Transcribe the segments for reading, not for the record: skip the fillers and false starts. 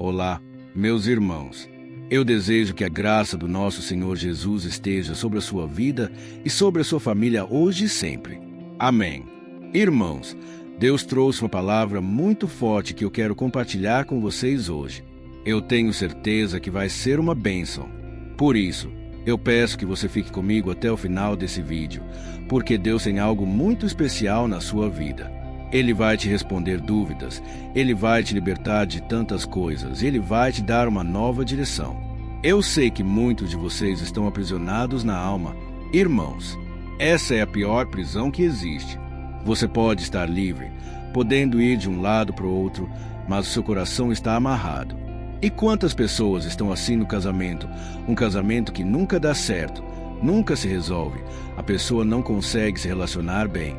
Olá, meus irmãos. Eu desejo que a graça do nosso Senhor Jesus esteja sobre a sua vida e sobre a sua família hoje e sempre. Amém. Irmãos, Deus trouxe uma palavra muito forte que eu quero compartilhar com vocês hoje. Eu tenho certeza que vai ser uma bênção. Por isso, eu peço que você fique comigo até o final desse vídeo, porque Deus tem algo muito especial na sua vida. Ele vai te responder dúvidas, Ele vai te libertar de tantas coisas, Ele vai te dar uma nova direção. Eu sei que muitos de vocês estão aprisionados na alma. Irmãos, essa é a pior prisão que existe. Você pode estar livre, podendo ir de um lado para o outro, mas o seu coração está amarrado. E quantas pessoas estão assim no casamento? Um casamento que nunca dá certo, nunca se resolve, a pessoa não consegue se relacionar bem.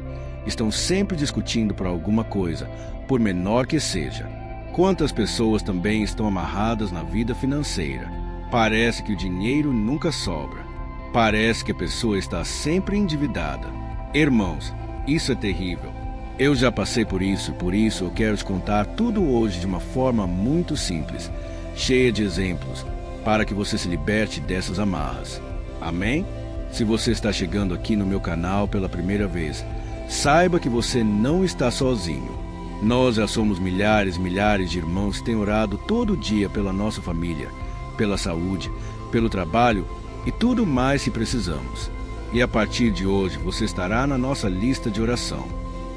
Estão sempre discutindo por alguma coisa, por menor que seja. Quantas pessoas também estão amarradas na vida financeira? Parece que o dinheiro nunca sobra. Parece que a pessoa está sempre endividada. Irmãos, isso é terrível. Eu já passei por isso eu quero te contar tudo hoje de uma forma muito simples, cheia de exemplos, para que você se liberte dessas amarras. Amém? Se você está chegando aqui no meu canal pela primeira vez, saiba que você não está sozinho. Nós já somos milhares de irmãos que têm orado todo dia pela nossa família, pela saúde, pelo trabalho e tudo mais que precisamos. E a partir de hoje você estará na nossa lista de oração.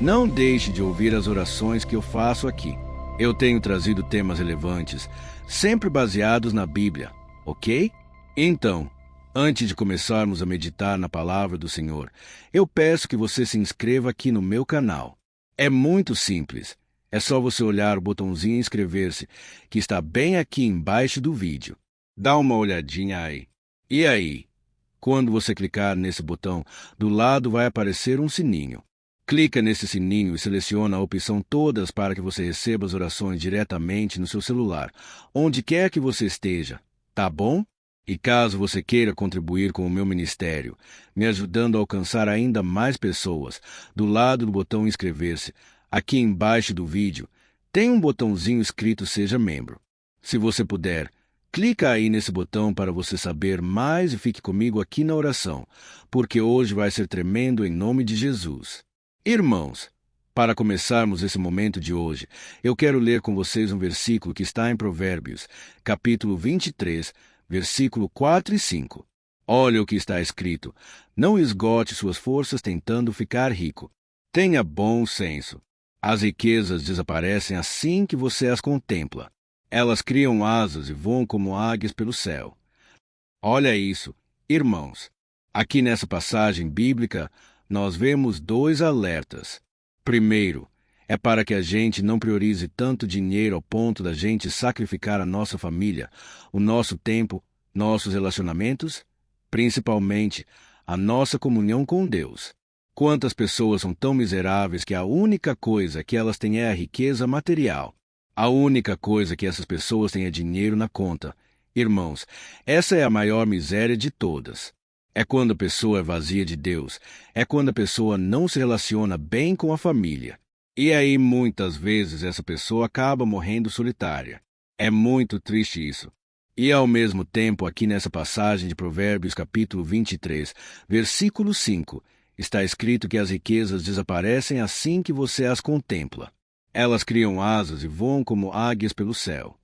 Não deixe de ouvir as orações que eu faço aqui. Eu tenho trazido temas relevantes, sempre baseados na Bíblia, ok? Então, antes de começarmos a meditar na palavra do Senhor, eu peço que você se inscreva aqui no meu canal. É muito simples. É só você olhar o botãozinho inscrever-se, que está bem aqui embaixo do vídeo. Dá uma olhadinha aí. E aí? Quando você clicar nesse botão, do lado vai aparecer um sininho. Clica nesse sininho e seleciona a opção Todas para que você receba as orações diretamente no seu celular, onde quer que você esteja. Tá bom? E caso você queira contribuir com o meu ministério, me ajudando a alcançar ainda mais pessoas, do lado do botão Inscrever-se, aqui embaixo do vídeo, tem um botãozinho escrito Seja Membro. Se você puder, clica aí nesse botão para você saber mais e fique comigo aqui na oração, porque hoje vai ser tremendo em nome de Jesus. Irmãos, para começarmos esse momento de hoje, eu quero ler com vocês um versículo que está em Provérbios, capítulo 23, versículo 4 e 5. Olha o que está escrito: não esgote suas forças tentando ficar rico. Tenha bom senso. As riquezas desaparecem assim que você as contempla. Elas criam asas e voam como águias pelo céu. Olha isso, irmãos. Aqui nessa passagem bíblica, nós vemos dois alertas. Primeiro, é para que a gente não priorize tanto dinheiro ao ponto da gente sacrificar a nossa família, o nosso tempo, nossos relacionamentos, principalmente a nossa comunhão com Deus. Quantas pessoas são tão miseráveis que a única coisa que elas têm é a riqueza material. A única coisa que essas pessoas têm é dinheiro na conta. Irmãos, essa é a maior miséria de todas. É quando a pessoa é vazia de Deus. É quando a pessoa não se relaciona bem com a família. E aí, muitas vezes, essa pessoa acaba morrendo solitária. É muito triste isso. E, ao mesmo tempo, aqui nessa passagem de Provérbios, capítulo 23, versículo 5, está escrito que as riquezas desaparecem assim que você as contempla. Elas criam asas e voam como águias pelo céu.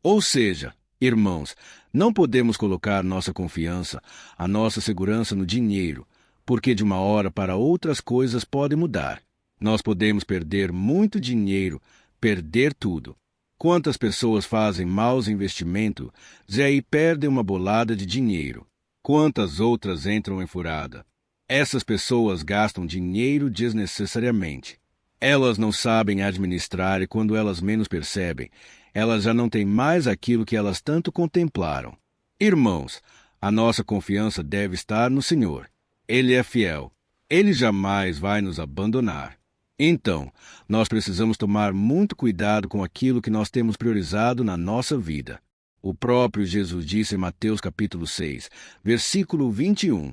Ou seja, irmãos, não podemos colocar nossa confiança, a nossa segurança no dinheiro, porque de uma hora para outra as coisas podem mudar. Nós podemos perder muito dinheiro, perder tudo. Quantas pessoas fazem maus investimentos e aí perdem uma bolada de dinheiro? Quantas outras entram em furada? Essas pessoas gastam dinheiro desnecessariamente. Elas não sabem administrar e quando elas menos percebem, elas já não têm mais aquilo que elas tanto contemplaram. Irmãos, a nossa confiança deve estar no Senhor. Ele é fiel. Ele jamais vai nos abandonar. Então, nós precisamos tomar muito cuidado com aquilo que nós temos priorizado na nossa vida. O próprio Jesus disse em Mateus capítulo 6, versículo 21,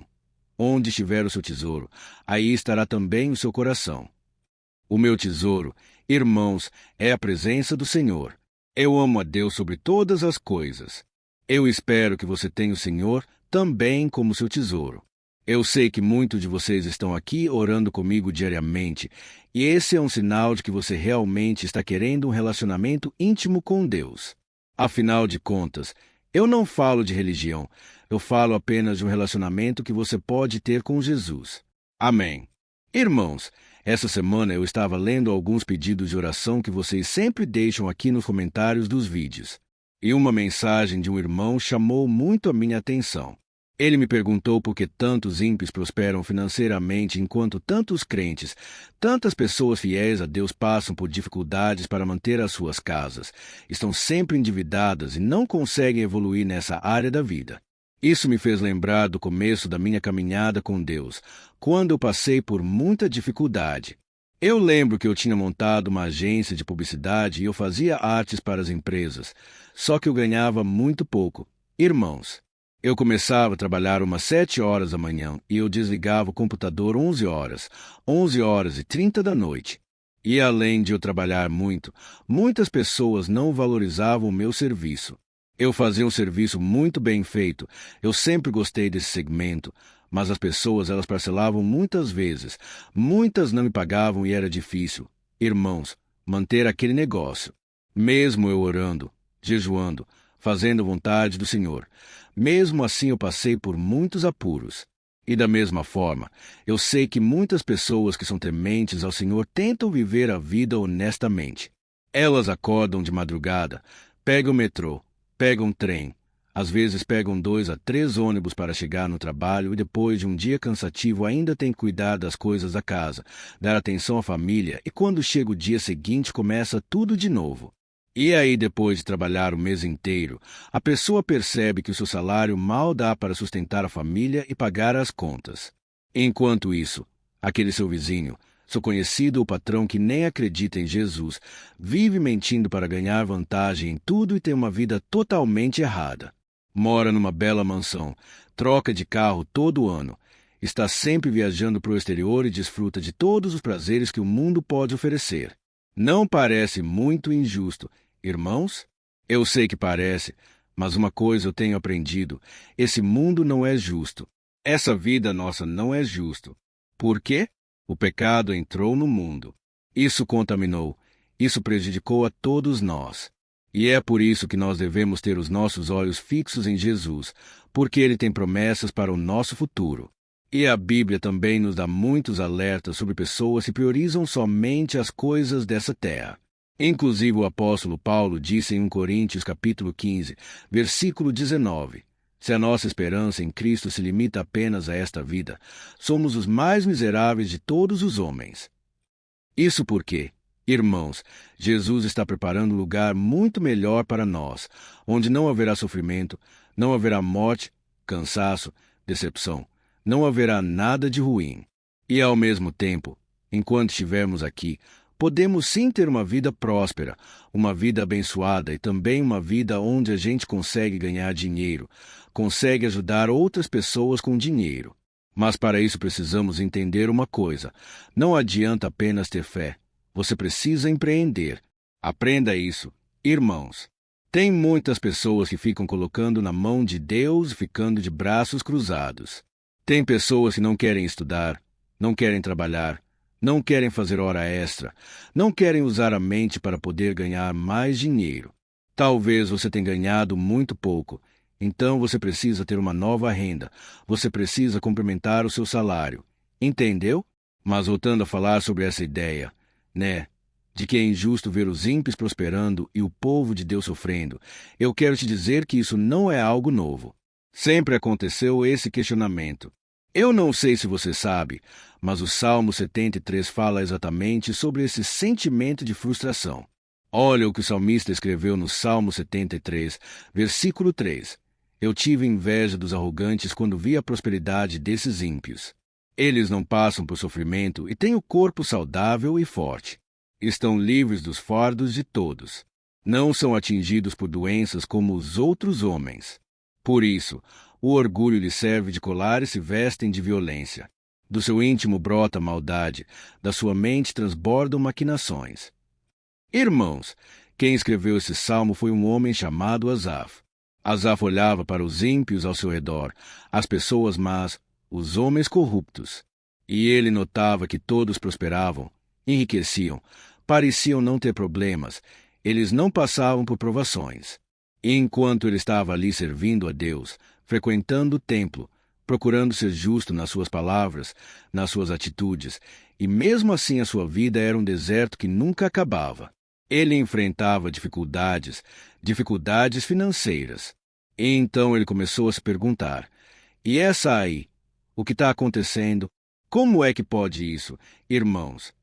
onde estiver o seu tesouro, aí estará também o seu coração. O meu tesouro, irmãos, é a presença do Senhor. Eu amo a Deus sobre todas as coisas. Eu espero que você tenha o Senhor também como seu tesouro. Eu sei que muitos de vocês estão aqui orando comigo diariamente, e esse é um sinal de que você realmente está querendo um relacionamento íntimo com Deus. Afinal de contas, eu não falo de religião, eu falo apenas de um relacionamento que você pode ter com Jesus. Amém. Irmãos, essa semana eu estava lendo alguns pedidos de oração que vocês sempre deixam aqui nos comentários dos vídeos. E uma mensagem de um irmão chamou muito a minha atenção. Ele me perguntou por que tantos ímpios prosperam financeiramente enquanto tantos crentes, tantas pessoas fiéis a Deus passam por dificuldades para manter as suas casas, estão sempre endividadas e não conseguem evoluir nessa área da vida. Isso me fez lembrar do começo da minha caminhada com Deus, quando eu passei por muita dificuldade. Eu lembro que eu tinha montado uma agência de publicidade e eu fazia artes para as empresas, só que eu ganhava muito pouco. Irmãos, eu começava a trabalhar umas 7 horas da manhã e eu desligava o computador 11 horas e 30 da noite. E além de eu trabalhar muito, muitas pessoas não valorizavam o meu serviço. Eu fazia um serviço muito bem feito, eu sempre gostei desse segmento, mas as pessoas elas parcelavam muitas vezes, muitas não me pagavam e era difícil, irmãos, manter aquele negócio. Mesmo eu orando, jejuando, fazendo a vontade do Senhor, mesmo assim eu passei por muitos apuros. E da mesma forma, eu sei que muitas pessoas que são tementes ao Senhor tentam viver a vida honestamente. Elas acordam de madrugada, pegam o metrô, pegam trem, às vezes pegam 2 a 3 ônibus para chegar no trabalho e depois de um dia cansativo ainda tem que cuidar das coisas da casa, dar atenção à família e quando chega o dia seguinte começa tudo de novo. E aí depois de trabalhar o mês inteiro, a pessoa percebe que o seu salário mal dá para sustentar a família e pagar as contas. Enquanto isso, aquele seu vizinho, seu conhecido ou patrão que nem acredita em Jesus, vive mentindo para ganhar vantagem em tudo e tem uma vida totalmente errada. Mora numa bela mansão, troca de carro todo ano, está sempre viajando para o exterior e desfruta de todos os prazeres que o mundo pode oferecer. Não parece muito injusto, irmãos? Eu sei que parece, mas uma coisa eu tenho aprendido: esse mundo não é justo. Essa vida nossa não é justo. Por quê? O pecado entrou no mundo. Isso contaminou, isso prejudicou a todos nós. E é por isso que nós devemos ter os nossos olhos fixos em Jesus, porque Ele tem promessas para o nosso futuro. E a Bíblia também nos dá muitos alertas sobre pessoas que priorizam somente as coisas dessa terra. Inclusive o apóstolo Paulo disse em 1 Coríntios capítulo 15, versículo 19, se a nossa esperança em Cristo se limita apenas a esta vida, somos os mais miseráveis de todos os homens. Isso porque, irmãos, Jesus está preparando um lugar muito melhor para nós, onde não haverá sofrimento, não haverá morte, cansaço, decepção, não haverá nada de ruim. E ao mesmo tempo, enquanto estivermos aqui, podemos sim ter uma vida próspera, uma vida abençoada e também uma vida onde a gente consegue ganhar dinheiro, consegue ajudar outras pessoas com dinheiro. Mas para isso precisamos entender uma coisa: não adianta apenas ter fé, você precisa empreender. Aprenda isso, irmãos. Tem muitas pessoas que ficam colocando na mão de Deus e ficando de braços cruzados. Tem pessoas que não querem estudar, não querem trabalhar, não querem fazer hora extra, não querem usar a mente para poder ganhar mais dinheiro. Talvez você tenha ganhado muito pouco, então você precisa ter uma nova renda, você precisa complementar o seu salário. Entendeu? Mas voltando a falar sobre essa ideia, de que é injusto ver os ímpios prosperando e o povo de Deus sofrendo, eu quero te dizer que isso não é algo novo. Sempre aconteceu esse questionamento. Eu não sei se você sabe, mas o Salmo 73 fala exatamente sobre esse sentimento de frustração. Olha o que o salmista escreveu no Salmo 73, versículo 3. Eu tive inveja dos arrogantes quando vi a prosperidade desses ímpios. Eles não passam por sofrimento e têm o corpo saudável e forte. Estão livres dos fardos de todos. Não são atingidos por doenças como os outros homens. Por isso, o orgulho lhes serve de colar e se vestem de violência. Do seu íntimo brota maldade, da sua mente transbordam maquinações. Irmãos, Quem escreveu esse salmo foi um homem chamado Asaf. Asaf olhava para os ímpios ao seu redor, as pessoas más, os homens corruptos. E ele notava que todos prosperavam, enriqueciam, pareciam não ter problemas, eles não passavam por provações. E enquanto ele estava ali servindo a Deus, frequentando o templo, procurando ser justo nas suas palavras, nas suas atitudes, e mesmo assim a sua vida era um deserto que nunca acabava. Ele enfrentava dificuldades financeiras. E então ele começou a se perguntar: e essa aí? O que está acontecendo? Como é que pode isso? Irmãos,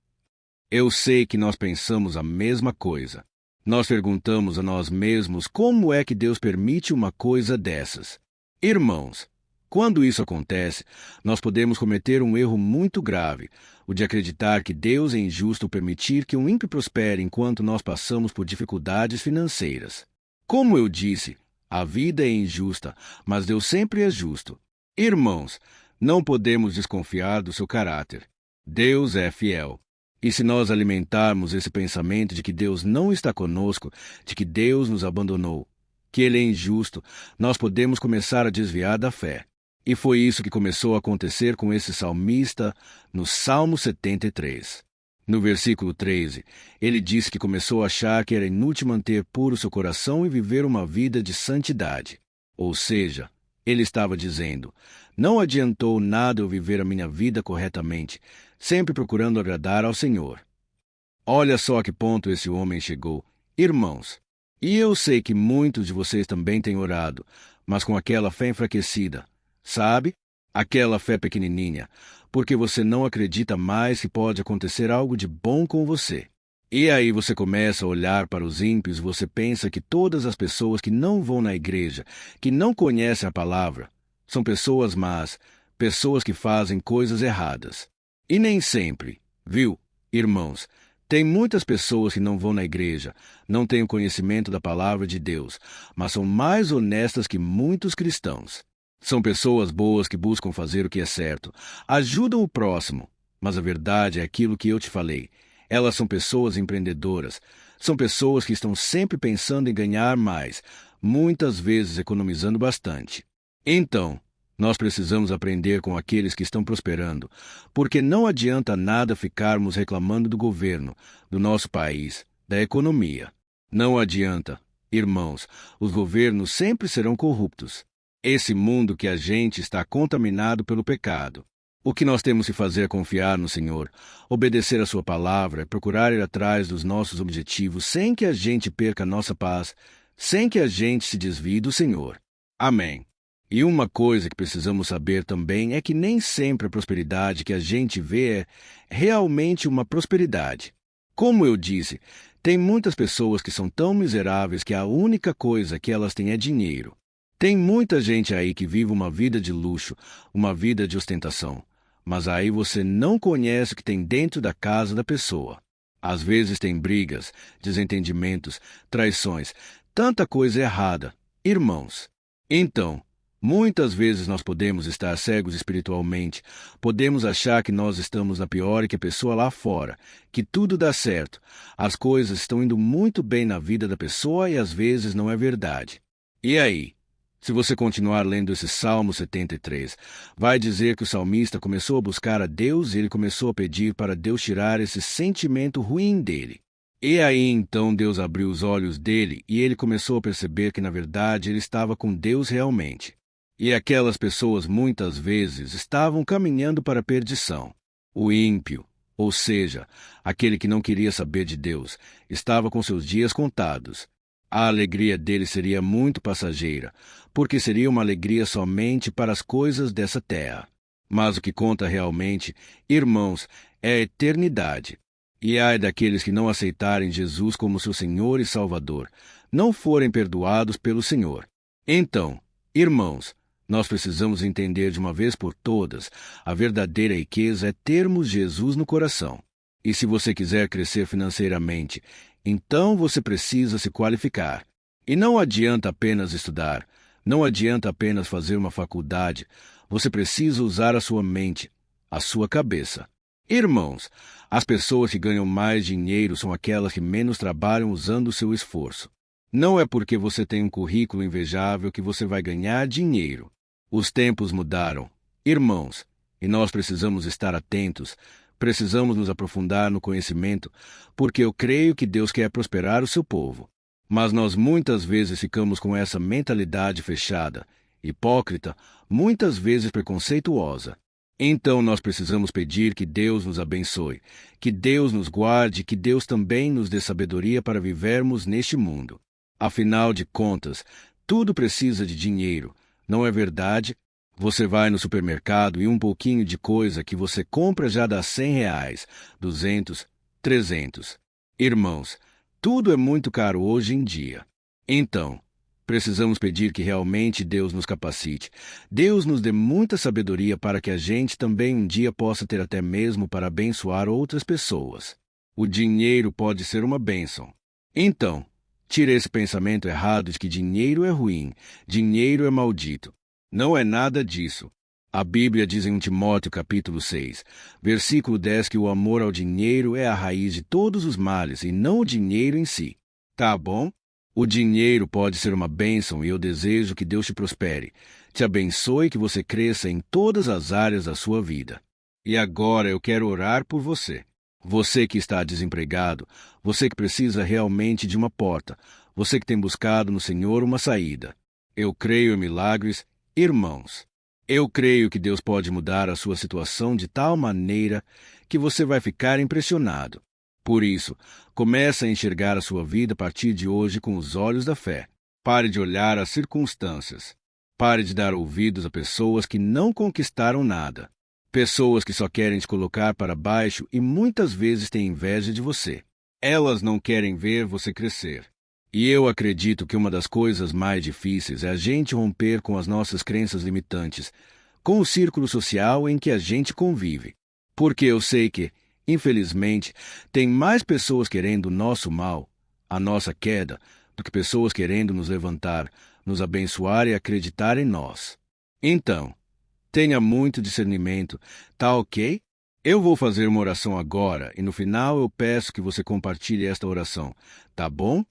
eu sei que nós pensamos a mesma coisa. Nós perguntamos a nós mesmos como é que Deus permite uma coisa dessas. Irmãos, quando isso acontece, nós podemos cometer um erro muito grave, o de acreditar que Deus é injusto permitir que um ímpio prospere enquanto nós passamos por dificuldades financeiras. Como eu disse, a vida é injusta, mas Deus sempre é justo. Irmãos, não podemos desconfiar do seu caráter. Deus é fiel. E se nós alimentarmos esse pensamento de que Deus não está conosco, de que Deus nos abandonou, que Ele é injusto, nós podemos começar a desviar da fé. E foi isso que começou a acontecer com esse salmista no Salmo 73. No versículo 13, ele disse que começou a achar que era inútil manter puro seu coração e viver uma vida de santidade. Ou seja, ele estava dizendo: não adiantou nada eu viver a minha vida corretamente, sempre procurando agradar ao Senhor. Olha só a que ponto esse homem chegou. Irmãos, e eu sei que muitos de vocês também têm orado, mas com aquela fé enfraquecida, sabe? Aquela fé pequenininha, porque você não acredita mais que pode acontecer algo de bom com você. E aí você começa a olhar para os ímpios e você pensa que todas as pessoas que não vão na igreja, que não conhecem a palavra, são pessoas más, pessoas que fazem coisas erradas. E nem sempre, viu, irmãos? Tem muitas pessoas que não vão na igreja, não têm o conhecimento da palavra de Deus, mas são mais honestas que muitos cristãos. São pessoas boas que buscam fazer o que é certo, ajudam o próximo, mas a verdade é aquilo que eu te falei. Elas são pessoas empreendedoras, são pessoas que estão sempre pensando em ganhar mais, muitas vezes economizando bastante. Então, nós precisamos aprender com aqueles que estão prosperando, porque não adianta nada ficarmos reclamando do governo, do nosso país, da economia. Não adianta, irmãos, os governos sempre serão corruptos. Esse mundo que a gente está contaminado pelo pecado. O que nós temos que fazer é confiar no Senhor, obedecer a sua palavra, procurar ir atrás dos nossos objetivos sem que a gente perca a nossa paz, sem que a gente se desvie do Senhor. Amém. E uma coisa que precisamos saber também é que nem sempre a prosperidade que a gente vê é realmente uma prosperidade. Como eu disse, tem muitas pessoas que são tão miseráveis que a única coisa que elas têm é dinheiro. Tem muita gente aí que vive uma vida de luxo, uma vida de ostentação. Mas aí você não conhece o que tem dentro da casa da pessoa. Às vezes tem brigas, desentendimentos, traições, tanta coisa errada. Irmãos, então, muitas vezes nós podemos estar cegos espiritualmente, podemos achar que nós estamos na pior que a pessoa lá fora, que tudo dá certo, as coisas estão indo muito bem na vida da pessoa e às vezes não é verdade. E aí? Se você continuar lendo esse Salmo 73, vai dizer que o salmista começou a buscar a Deus e ele começou a pedir para Deus tirar esse sentimento ruim dele. E aí então Deus abriu os olhos dele e ele começou a perceber que na verdade ele estava com Deus realmente. E aquelas pessoas muitas vezes estavam caminhando para a perdição. O ímpio, ou seja, aquele que não queria saber de Deus, estava com seus dias contados. A alegria dele seria muito passageira, porque seria uma alegria somente para as coisas dessa terra. Mas o que conta realmente, irmãos, é a eternidade. E ai daqueles que não aceitarem Jesus como seu Senhor e Salvador, não forem perdoados pelo Senhor. Então, irmãos, nós precisamos entender de uma vez por todas, a verdadeira riqueza é termos Jesus no coração. E se você quiser crescer financeiramente, então você precisa se qualificar. E não adianta apenas estudar, não adianta apenas fazer uma faculdade, você precisa usar a sua mente, a sua cabeça. Irmãos, as pessoas que ganham mais dinheiro são aquelas que menos trabalham usando o seu esforço. Não é porque você tem um currículo invejável que você vai ganhar dinheiro. Os tempos mudaram, irmãos, e nós precisamos estar atentos, precisamos nos aprofundar no conhecimento, porque eu creio que Deus quer prosperar o seu povo. Mas nós muitas vezes ficamos com essa mentalidade fechada, hipócrita, muitas vezes preconceituosa. Então nós precisamos pedir que Deus nos abençoe, que Deus nos guarde, que Deus também nos dê sabedoria para vivermos neste mundo. Afinal de contas, tudo precisa de dinheiro, não é verdade? Você vai no supermercado e um pouquinho de coisa que você compra já dá R$ 100, 200, 300. Irmãos, tudo é muito caro hoje em dia. Então, precisamos pedir que realmente Deus nos capacite. Deus nos dê muita sabedoria para que a gente também um dia possa ter até mesmo para abençoar outras pessoas. O dinheiro pode ser uma bênção. Então, tire esse pensamento errado de que dinheiro é ruim, dinheiro é maldito. Não é nada disso. A Bíblia diz em 1 Timóteo capítulo 6, versículo 10, que o amor ao dinheiro é a raiz de todos os males e não o dinheiro em si. Tá bom? O dinheiro pode ser uma bênção e eu desejo que Deus te prospere, te abençoe e que você cresça em todas as áreas da sua vida. E agora eu quero orar por você. Você que está desempregado, você que precisa realmente de uma porta, você que tem buscado no Senhor uma saída. Eu creio em milagres, irmãos. Eu creio que Deus pode mudar a sua situação de tal maneira que você vai ficar impressionado. Por isso, comece a enxergar a sua vida a partir de hoje com os olhos da fé. Pare de olhar as circunstâncias. Pare de dar ouvidos a pessoas que não conquistaram nada. Pessoas que só querem te colocar para baixo e muitas vezes têm inveja de você. Elas não querem ver você crescer. E eu acredito que uma das coisas mais difíceis é a gente romper com as nossas crenças limitantes, com o círculo social em que a gente convive. Porque eu sei que, infelizmente, tem mais pessoas querendo o nosso mal, a nossa queda, do que pessoas querendo nos levantar, nos abençoar e acreditar em nós. Então, tenha muito discernimento, tá ok? Eu vou fazer uma oração agora e no final eu peço que você compartilhe esta oração, tá bom?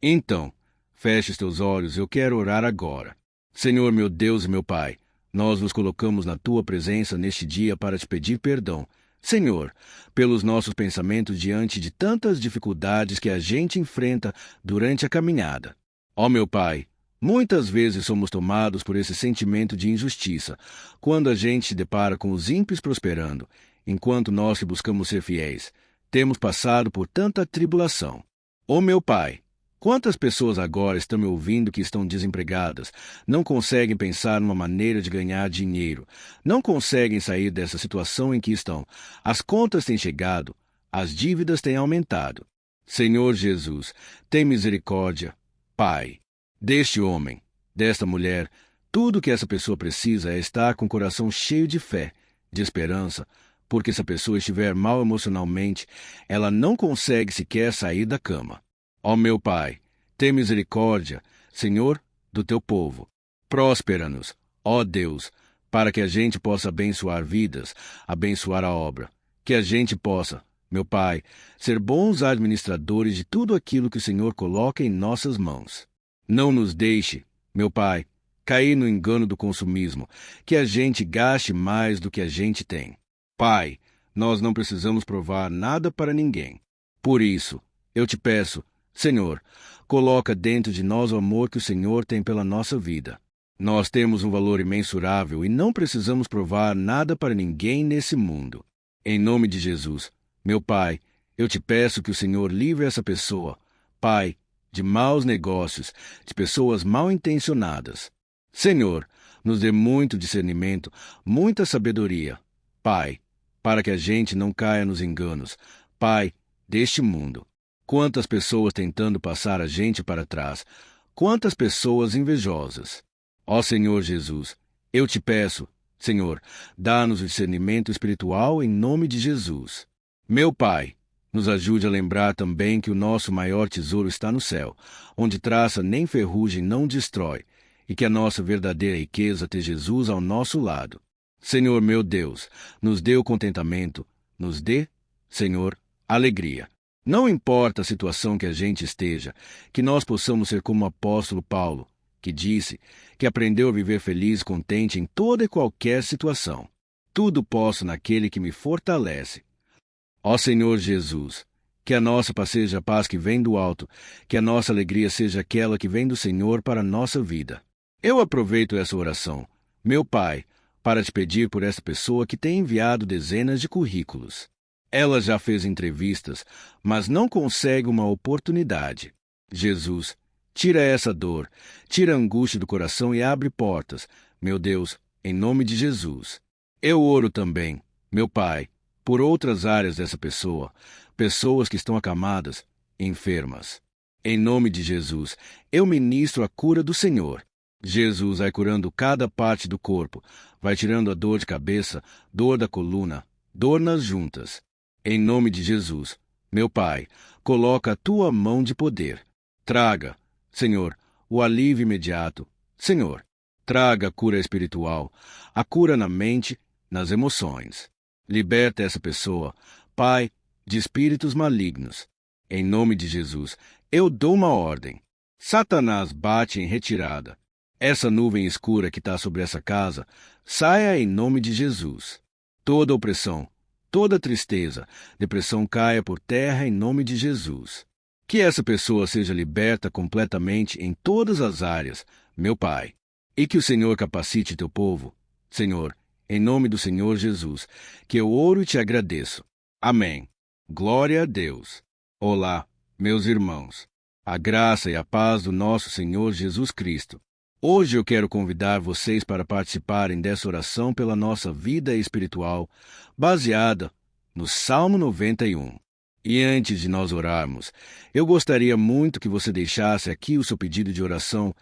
Então, feche os teus olhos, eu quero orar agora. Senhor, meu Deus e meu Pai, nós nos colocamos na Tua presença neste dia para te pedir perdão, Senhor, pelos nossos pensamentos diante de tantas dificuldades que a gente enfrenta durante a caminhada. Ó meu Pai, muitas vezes somos tomados por esse sentimento de injustiça, quando a gente se depara com os ímpios prosperando, enquanto nós que buscamos ser fiéis, temos passado por tanta tribulação. Ó meu Pai, quantas pessoas agora estão me ouvindo que estão desempregadas, não conseguem pensar numa maneira de ganhar dinheiro, não conseguem sair dessa situação em que estão. As contas têm chegado, as dívidas têm aumentado. Senhor Jesus, tem misericórdia, Pai, deste homem, desta mulher. Tudo que essa pessoa precisa é estar com o coração cheio de fé, de esperança, porque se a pessoa estiver mal emocionalmente, ela não consegue sequer sair da cama. Ó meu Pai, tem misericórdia, Senhor, do teu povo. Próspera-nos, ó Deus, para que a gente possa abençoar vidas, abençoar a obra. Que a gente possa, meu Pai, ser bons administradores de tudo aquilo que o Senhor coloca em nossas mãos. Não nos deixe, meu Pai, cair no engano do consumismo, que a gente gaste mais do que a gente tem. Pai, nós não precisamos provar nada para ninguém. Por isso, eu te peço, Senhor, coloca dentro de nós o amor que o Senhor tem pela nossa vida. Nós temos um valor imensurável e não precisamos provar nada para ninguém nesse mundo. Em nome de Jesus, meu Pai, eu te peço que o Senhor livre essa pessoa, Pai, de maus negócios, de pessoas mal intencionadas. Senhor, nos dê muito discernimento, muita sabedoria, Pai, para que a gente não caia nos enganos, Pai, deste mundo. Quantas pessoas tentando passar a gente para trás, quantas pessoas invejosas. Ó Senhor Jesus, eu te peço, Senhor, dá-nos o discernimento espiritual em nome de Jesus. Meu Pai, nos ajude a lembrar também que o nosso maior tesouro está no céu, onde traça nem ferrugem não destrói, e que a nossa verdadeira riqueza tem Jesus ao nosso lado. Senhor meu Deus, nos dê o contentamento, nos dê, Senhor, alegria. Não importa a situação que a gente esteja, que nós possamos ser como o apóstolo Paulo, que disse que aprendeu a viver feliz e contente em toda e qualquer situação. Tudo posso naquele que me fortalece. Ó Senhor Jesus, que a nossa paz seja a paz que vem do alto, que a nossa alegria seja aquela que vem do Senhor para a nossa vida. Eu aproveito essa oração, meu Pai, para te pedir por essa pessoa que tem enviado dezenas de currículos. Ela já fez entrevistas, mas não consegue uma oportunidade. Jesus, tira essa dor, tira a angústia do coração e abre portas, meu Deus, em nome de Jesus. Eu oro também, meu Pai, por outras áreas dessa pessoa, pessoas que estão acamadas, enfermas. Em nome de Jesus, eu ministro a cura do Senhor. Jesus vai curando cada parte do corpo, vai tirando a dor de cabeça, dor da coluna, dor nas juntas. Em nome de Jesus, meu Pai, coloca a tua mão de poder. Traga, Senhor, o alívio imediato. Senhor, traga a cura espiritual, a cura na mente, nas emoções. Liberta essa pessoa, Pai, de espíritos malignos. Em nome de Jesus, eu dou uma ordem. Satanás bate em retirada. Essa nuvem escura que está sobre essa casa, saia em nome de Jesus. Toda opressão, toda tristeza, depressão caia por terra em nome de Jesus. Que essa pessoa seja liberta completamente em todas as áreas, meu Pai. E que o Senhor capacite teu povo. Senhor, em nome do Senhor Jesus, que eu oro e te agradeço. Amém. Glória a Deus. Olá, meus irmãos. A graça e a paz do nosso Senhor Jesus Cristo. Hoje eu quero convidar vocês para participarem dessa oração pela nossa vida espiritual, baseada no Salmo 91. E antes de nós orarmos, eu gostaria muito que você deixasse aqui o seu pedido de oração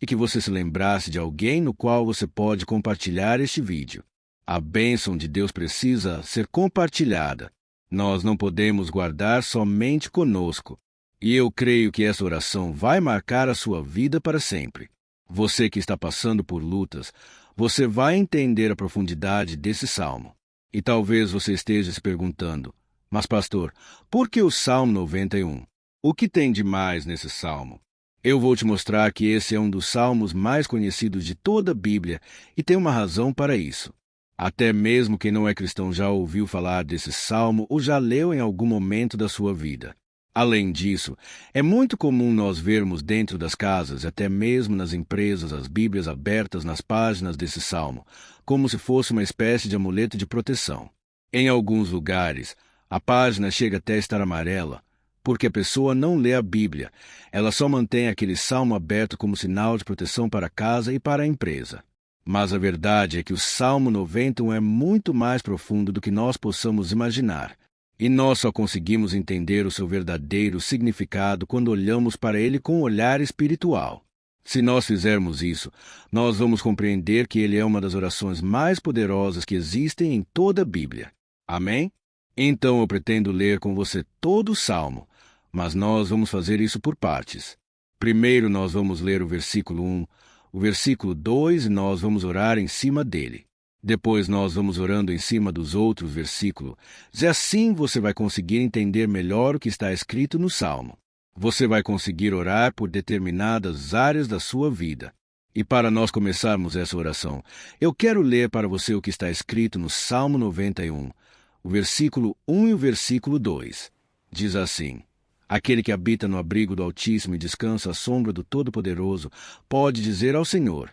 e que você se lembrasse de alguém no qual você pode compartilhar este vídeo. A bênção de Deus precisa ser compartilhada. Nós não podemos guardar somente conosco. E eu creio que essa oração vai marcar a sua vida para sempre. Você que está passando por lutas, você vai entender a profundidade desse salmo. E talvez você esteja se perguntando, mas pastor, por que o Salmo 91? O que tem de mais nesse salmo? Eu vou te mostrar que esse é um dos salmos mais conhecidos de toda a Bíblia e tem uma razão para isso. Até mesmo quem não é cristão já ouviu falar desse salmo ou já leu em algum momento da sua vida. Além disso, é muito comum nós vermos dentro das casas, até mesmo nas empresas, as Bíblias abertas nas páginas desse salmo, como se fosse uma espécie de amuleto de proteção. Em alguns lugares, a página chega até a estar amarela, porque a pessoa não lê a Bíblia, ela só mantém aquele salmo aberto como sinal de proteção para a casa e para a empresa. Mas a verdade é que o Salmo 91 é muito mais profundo do que nós possamos imaginar. E nós só conseguimos entender o seu verdadeiro significado quando olhamos para ele com um olhar espiritual. Se nós fizermos isso, nós vamos compreender que ele é uma das orações mais poderosas que existem em toda a Bíblia. Amém? Então eu pretendo ler com você todo o Salmo, mas nós vamos fazer isso por partes. Primeiro nós vamos ler o versículo 1, o versículo 2 e nós vamos orar em cima dele. Depois nós vamos orando em cima dos outros versículos, e assim você vai conseguir entender melhor o que está escrito no Salmo. Você vai conseguir orar por determinadas áreas da sua vida. E para nós começarmos essa oração, eu quero ler para você o que está escrito no Salmo 91, o versículo 1 e o versículo 2. Diz assim: Aquele que habita no abrigo do Altíssimo e descansa à sombra do Todo-Poderoso pode dizer ao Senhor: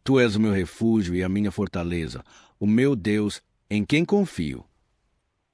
Tu és o meu refúgio e a minha fortaleza, o meu Deus, em quem confio.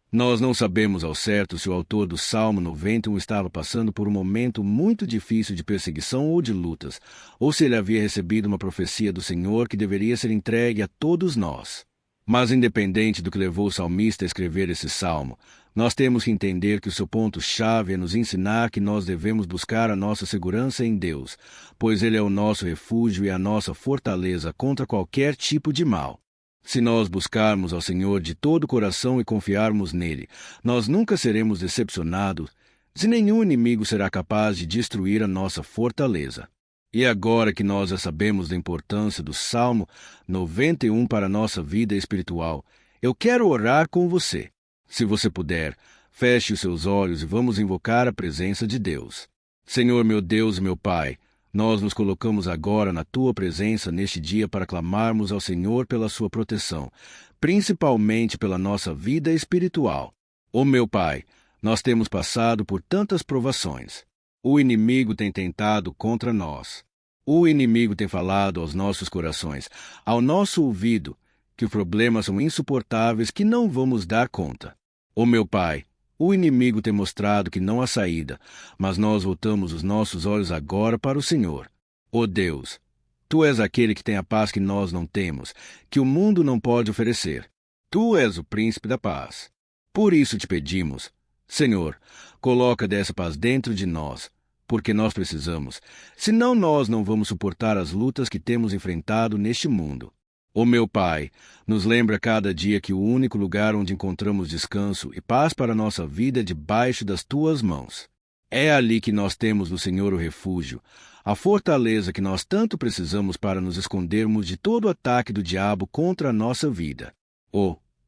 Nós não sabemos ao certo se o autor do Salmo 91 estava passando por um momento muito difícil de perseguição ou de lutas, ou se ele havia recebido uma profecia do Senhor que deveria ser entregue a todos nós. Mas independente do que levou o salmista a escrever esse salmo, nós temos que entender que o seu ponto-chave é nos ensinar que nós devemos buscar a nossa segurança em Deus, pois Ele é o nosso refúgio e a nossa fortaleza contra qualquer tipo de mal. Se nós buscarmos ao Senhor de todo o coração e confiarmos nele, nós nunca seremos decepcionados, e nenhum inimigo será capaz de destruir a nossa fortaleza. E agora que nós já sabemos da importância do Salmo 91 para a nossa vida espiritual, eu quero orar com você. Se você puder, feche os seus olhos e vamos invocar a presença de Deus. Senhor, meu Deus e meu Pai, nós nos colocamos agora na Tua presença neste dia para clamarmos ao Senhor pela Sua proteção, principalmente pela nossa vida espiritual. Ó meu Pai, nós temos passado por tantas provações. O inimigo tem tentado contra nós. O inimigo tem falado aos nossos corações, ao nosso ouvido, que os problemas são insuportáveis, que não vamos dar conta. Ó meu Pai, o inimigo tem mostrado que não há saída, mas nós voltamos os nossos olhos agora para o Senhor. Ó Deus, Tu és aquele que tem a paz que nós não temos, que o mundo não pode oferecer. Tu és o príncipe da paz. Por isso te pedimos, Senhor, coloca dessa paz dentro de nós, porque nós precisamos, senão nós não vamos suportar as lutas que temos enfrentado neste mundo. Ó meu Pai, nos lembra cada dia que o único lugar onde encontramos descanso e paz para a nossa vida é debaixo das Tuas mãos. É ali que nós temos no Senhor o refúgio, a fortaleza que nós tanto precisamos para nos escondermos de todo o ataque do diabo contra a nossa vida.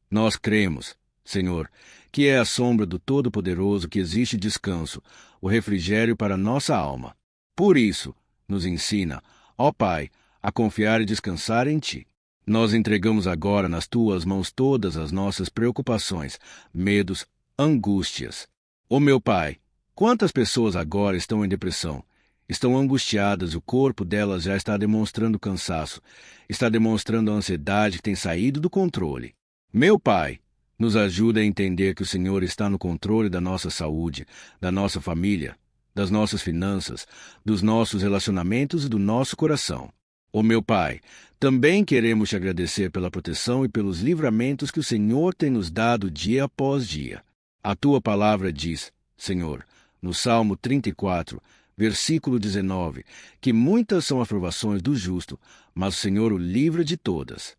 Nós cremos, Senhor, que é a sombra do Todo-Poderoso que existe descanso, o refrigério para a nossa alma. Por isso, nos ensina, ó Pai, a confiar e descansar em Ti. Nós entregamos agora nas Tuas mãos todas as nossas preocupações, medos, angústias. Ó meu Pai, quantas pessoas agora estão em depressão? Estão angustiadas e o corpo delas já está demonstrando cansaço, está demonstrando a ansiedade que tem saído do controle. Meu Pai, nos ajuda a entender que o Senhor está no controle da nossa saúde, da nossa família, das nossas finanças, dos nossos relacionamentos e do nosso coração. Ó meu Pai, também queremos te agradecer pela proteção e pelos livramentos que o Senhor tem nos dado dia após dia. A Tua palavra diz, Senhor, no Salmo 34, versículo 19, que muitas são as provações do justo, mas o Senhor o livra de todas.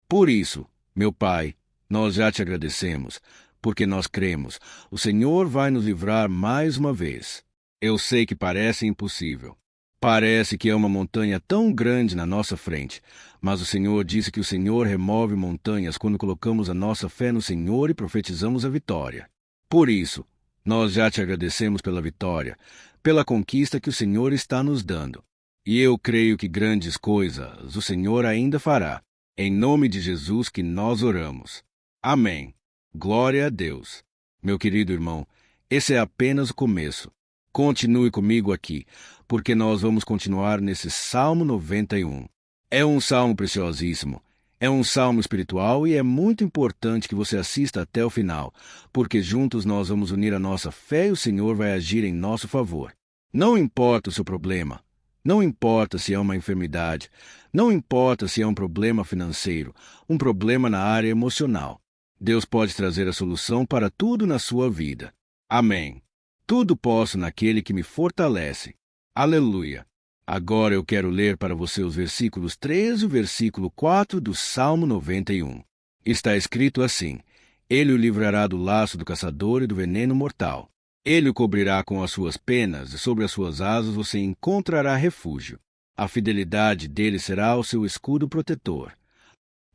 Por isso, meu Pai, nós já te agradecemos, porque nós cremos, o Senhor vai nos livrar mais uma vez. Eu sei que parece impossível. Parece que é uma montanha tão grande na nossa frente, mas o Senhor disse que o Senhor remove montanhas quando colocamos a nossa fé no Senhor e profetizamos a vitória. Por isso, nós já te agradecemos pela vitória, pela conquista que o Senhor está nos dando. E eu creio que grandes coisas o Senhor ainda fará. Em nome de Jesus que nós oramos. Amém. Glória a Deus. Meu querido irmão, esse é apenas o começo. Continue comigo aqui, porque nós vamos continuar nesse Salmo 91. É um salmo preciosíssimo, é um salmo espiritual e é muito importante que você assista até o final, porque juntos nós vamos unir a nossa fé e o Senhor vai agir em nosso favor. Não importa o seu problema, não importa se é uma enfermidade, não importa se é um problema financeiro, um problema na área emocional. Deus pode trazer a solução para tudo na sua vida. Amém. Tudo posso naquele que me fortalece. Aleluia. Agora eu quero ler para você os versículos 13 e o versículo 4 do Salmo 91. Está escrito assim: Ele o livrará do laço do caçador e do veneno mortal. Ele o cobrirá com as suas penas e sobre as suas asas você encontrará refúgio. A fidelidade dele será o seu escudo protetor.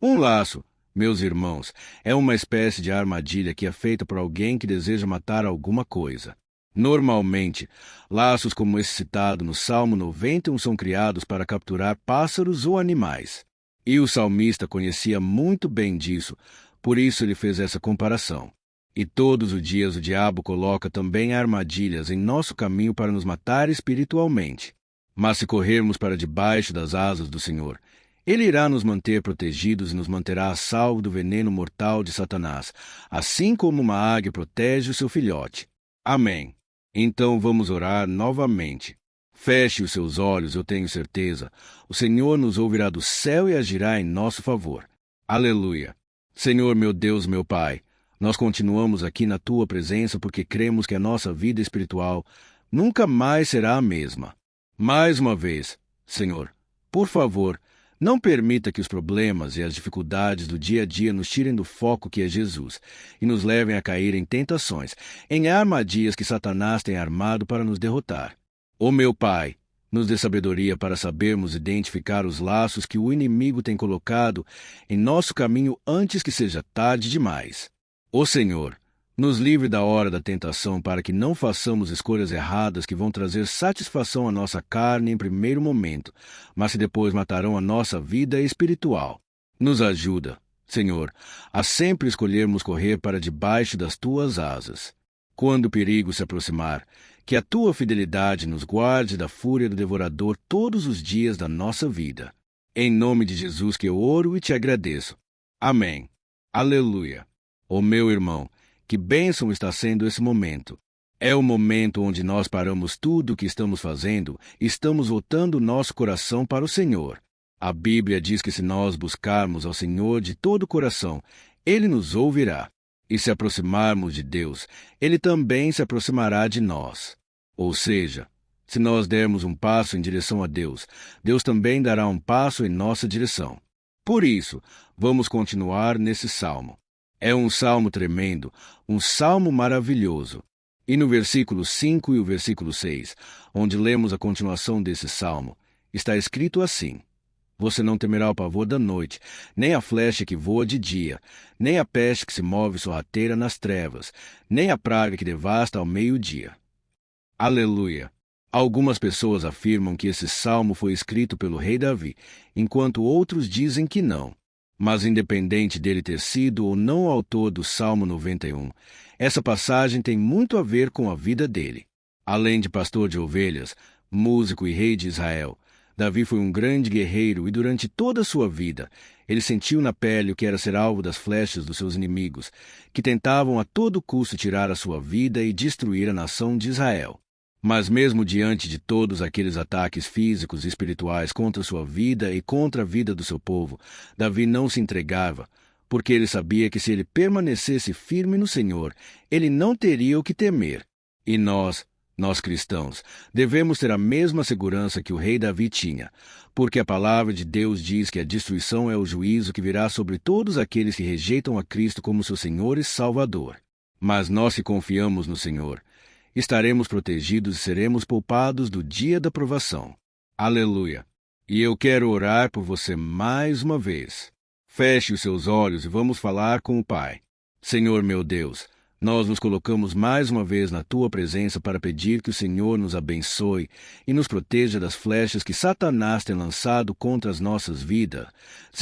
Um laço, meus irmãos, é uma espécie de armadilha que é feita por alguém que deseja matar alguma coisa. Normalmente, laços como esse citado no Salmo 91 são criados para capturar pássaros ou animais. E o salmista conhecia muito bem disso, por isso ele fez essa comparação. E todos os dias o diabo coloca também armadilhas em nosso caminho para nos matar espiritualmente. Mas se corrermos para debaixo das asas do Senhor, Ele irá nos manter protegidos e nos manterá a salvo do veneno mortal de Satanás, assim como uma águia protege o seu filhote. Amém. Então vamos orar novamente. Feche os seus olhos, eu tenho certeza. O Senhor nos ouvirá do céu e agirá em nosso favor. Aleluia. Senhor, meu Deus, meu Pai, nós continuamos aqui na Tua presença porque cremos que a nossa vida espiritual nunca mais será a mesma. Mais uma vez, Senhor, por favor, não permita que os problemas e as dificuldades do dia a dia nos tirem do foco que é Jesus e nos levem a cair em tentações, em armadilhas que Satanás tem armado para nos derrotar. Ó meu Pai, nos dê sabedoria para sabermos identificar os laços que o inimigo tem colocado em nosso caminho antes que seja tarde demais. Ó Senhor, nos livre da hora da tentação para que não façamos escolhas erradas que vão trazer satisfação à nossa carne em primeiro momento, mas que depois matarão a nossa vida espiritual. Nos ajuda, Senhor, a sempre escolhermos correr para debaixo das tuas asas. Quando o perigo se aproximar, que a tua fidelidade nos guarde da fúria do devorador todos os dias da nossa vida. Em nome de Jesus que eu oro e te agradeço. Amém. Aleluia. Ó meu irmão, que bênção está sendo esse momento. É o momento onde nós paramos tudo o que estamos fazendo e estamos voltando nosso coração para o Senhor. A Bíblia diz que se nós buscarmos ao Senhor de todo o coração, Ele nos ouvirá. E se aproximarmos de Deus, Ele também se aproximará de nós. Ou seja, se nós dermos um passo em direção a Deus, Deus também dará um passo em nossa direção. Por isso, vamos continuar nesse salmo. É um salmo tremendo, um salmo maravilhoso. E no versículo 5 e o versículo 6, onde lemos a continuação desse salmo, está escrito assim: Você não temerá o pavor da noite, nem a flecha que voa de dia, nem a peste que se move sorrateira nas trevas, nem a praga que devasta ao meio-dia. Aleluia! Algumas pessoas afirmam que esse salmo foi escrito pelo rei Davi, enquanto outros dizem que não. Mas independente dele ter sido ou não o autor do Salmo 91, essa passagem tem muito a ver com a vida dele. Além de pastor de ovelhas, músico e rei de Israel, Davi foi um grande guerreiro e durante toda a sua vida, ele sentiu na pele o que era ser alvo das flechas dos seus inimigos, que tentavam a todo custo tirar a sua vida e destruir a nação de Israel. Mas mesmo diante de todos aqueles ataques físicos e espirituais contra sua vida e contra a vida do seu povo, Davi não se entregava, porque ele sabia que se ele permanecesse firme no Senhor, ele não teria o que temer. E nós cristãos, devemos ter a mesma segurança que o rei Davi tinha, porque a palavra de Deus diz que a destruição é o juízo que virá sobre todos aqueles que rejeitam a Cristo como seu Senhor e Salvador. Mas nós que confiamos no Senhor, estaremos protegidos e seremos poupados do dia da provação. Aleluia! E eu quero orar por você mais uma vez. Feche os seus olhos e vamos falar com o Pai. Senhor meu Deus, nós nos colocamos mais uma vez na Tua presença para pedir que o Senhor nos abençoe e nos proteja das flechas que Satanás tem lançado contra as nossas vidas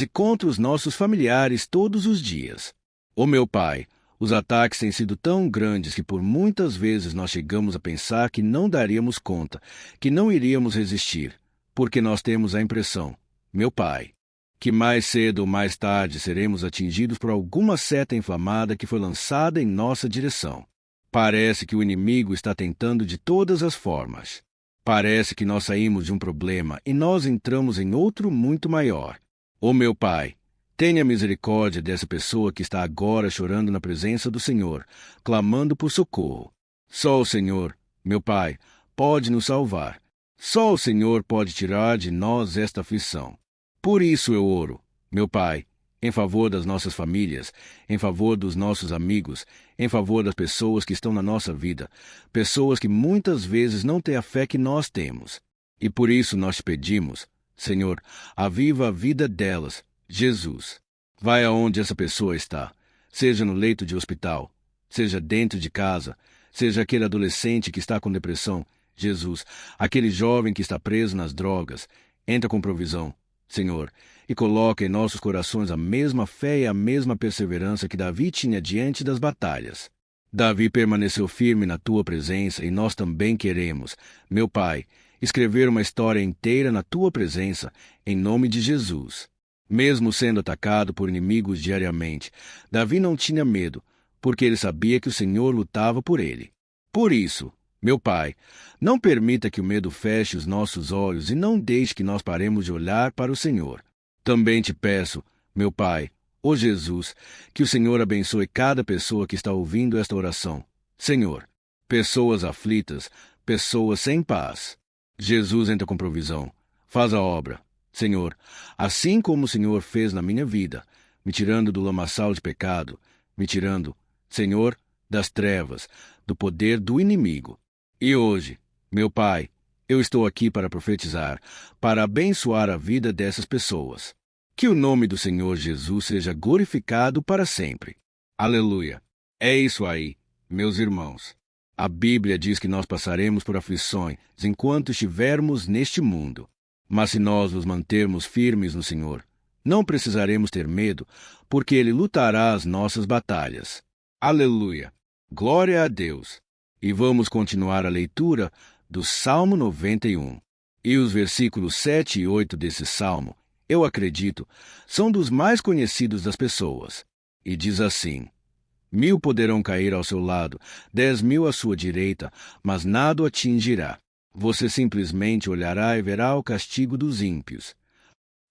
e contra os nossos familiares todos os dias. Ó meu Pai, os ataques têm sido tão grandes que por muitas vezes nós chegamos a pensar que não daríamos conta, que não iríamos resistir, porque nós temos a impressão, meu Pai, que mais cedo ou mais tarde seremos atingidos por alguma seta inflamada que foi lançada em nossa direção. Parece que o inimigo está tentando de todas as formas. Parece que nós saímos de um problema e nós entramos em outro muito maior. Ó meu Pai, tenha misericórdia dessa pessoa que está agora chorando na presença do Senhor, clamando por socorro. Só o Senhor, meu Pai, pode nos salvar. Só o Senhor pode tirar de nós esta aflição. Por isso eu oro, meu Pai, em favor das nossas famílias, em favor dos nossos amigos, em favor das pessoas que estão na nossa vida, pessoas que muitas vezes não têm a fé que nós temos. E por isso nós te pedimos, Senhor, aviva a vida delas, Jesus. Vai aonde essa pessoa está, seja no leito de hospital, seja dentro de casa, seja aquele adolescente que está com depressão, Jesus, aquele jovem que está preso nas drogas, entra com provisão, Senhor, e coloca em nossos corações a mesma fé e a mesma perseverança que Davi tinha diante das batalhas. Davi permaneceu firme na tua presença e nós também queremos, meu Pai, escrever uma história inteira na tua presença, em nome de Jesus. Mesmo sendo atacado por inimigos diariamente, Davi não tinha medo, porque ele sabia que o Senhor lutava por ele. Por isso, meu Pai, não permita que o medo feche os nossos olhos e não deixe que nós paremos de olhar para o Senhor. Também te peço, meu Pai, ó Jesus, que o Senhor abençoe cada pessoa que está ouvindo esta oração. Senhor, pessoas aflitas, pessoas sem paz. Jesus entra com provisão. Faz a obra. Senhor, assim como o Senhor fez na minha vida, me tirando do lamaçal de pecado, me tirando, Senhor, das trevas, do poder do inimigo. E hoje, meu Pai, eu estou aqui para profetizar, para abençoar a vida dessas pessoas. Que o nome do Senhor Jesus seja glorificado para sempre. Aleluia. É isso aí, meus irmãos. A Bíblia diz que nós passaremos por aflições enquanto estivermos neste mundo. Mas se nós nos mantermos firmes no Senhor, não precisaremos ter medo, porque Ele lutará as nossas batalhas. Aleluia! Glória a Deus! E vamos continuar a leitura do Salmo 91. E os versículos 7 e 8 desse salmo, eu acredito, são dos mais conhecidos das pessoas. E diz assim: 1.000 poderão cair ao seu lado, 10.000 à sua direita, mas nada o atingirá. Você simplesmente olhará e verá o castigo dos ímpios.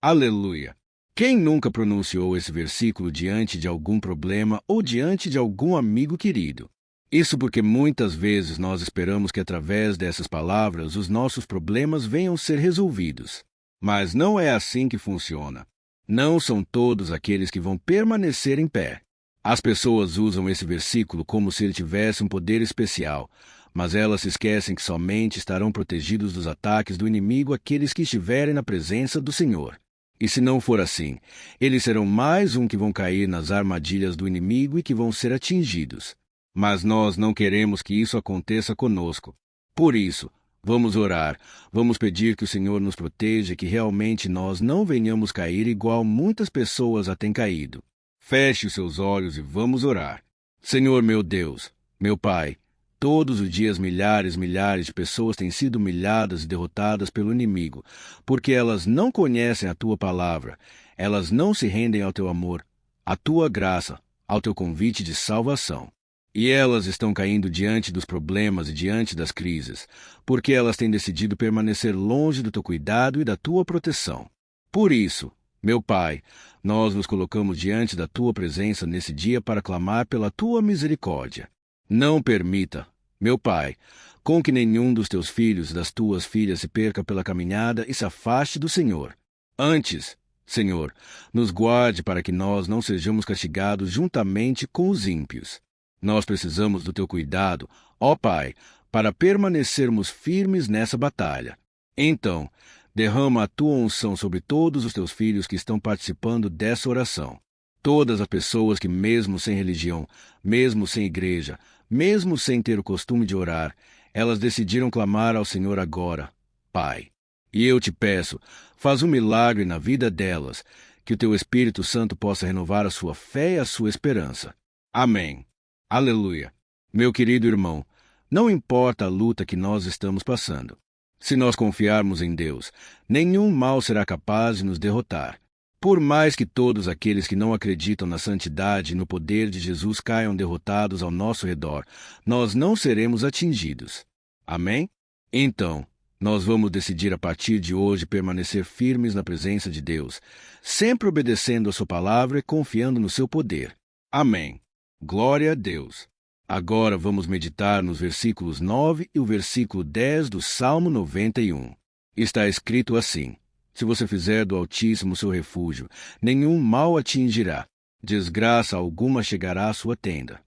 Aleluia! Quem nunca pronunciou esse versículo diante de algum problema ou diante de algum amigo querido? Isso porque muitas vezes nós esperamos que através dessas palavras os nossos problemas venham ser resolvidos. Mas não é assim que funciona. Não são todos aqueles que vão permanecer em pé. As pessoas usam esse versículo como se ele tivesse um poder especial, mas elas se esquecem que somente estarão protegidos dos ataques do inimigo aqueles que estiverem na presença do Senhor. E se não for assim, eles serão mais um que vão cair nas armadilhas do inimigo e que vão ser atingidos. Mas nós não queremos que isso aconteça conosco. Por isso, vamos orar, vamos pedir que o Senhor nos proteja e que realmente nós não venhamos cair igual muitas pessoas já têm caído. Feche os seus olhos e vamos orar. Senhor meu Deus, meu Pai, todos os dias milhares de pessoas têm sido humilhadas e derrotadas pelo inimigo, porque elas não conhecem a Tua palavra, elas não se rendem ao Teu amor, à Tua graça, ao Teu convite de salvação. E elas estão caindo diante dos problemas e diante das crises, porque elas têm decidido permanecer longe do Teu cuidado e da Tua proteção. Por isso, meu Pai, nós nos colocamos diante da Tua presença nesse dia para clamar pela Tua misericórdia. Não permita, meu Pai, com que nenhum dos Teus filhos e das Tuas filhas se perca pela caminhada e se afaste do Senhor. Antes, Senhor, nos guarde para que nós não sejamos castigados juntamente com os ímpios. Nós precisamos do Teu cuidado, ó Pai, para permanecermos firmes nessa batalha. Então, derrama a Tua unção sobre todos os Teus filhos que estão participando dessa oração. Todas as pessoas que, mesmo sem religião, mesmo sem igreja, mesmo sem ter o costume de orar, elas decidiram clamar ao Senhor agora, Pai. E eu te peço, faz um milagre na vida delas, que o Teu Espírito Santo possa renovar a sua fé e a sua esperança. Amém. Aleluia. Meu querido irmão, não importa a luta que nós estamos passando. Se nós confiarmos em Deus, nenhum mal será capaz de nos derrotar. Por mais que todos aqueles que não acreditam na santidade e no poder de Jesus caiam derrotados ao nosso redor, nós não seremos atingidos. Amém? Então, nós vamos decidir a partir de hoje permanecer firmes na presença de Deus, sempre obedecendo a sua palavra e confiando no seu poder. Amém. Glória a Deus. Agora vamos meditar nos versículos 9 e o versículo 10 do Salmo 91. Está escrito assim: Se você fizer do Altíssimo seu refúgio, nenhum mal atingirá, desgraça alguma chegará à sua tenda.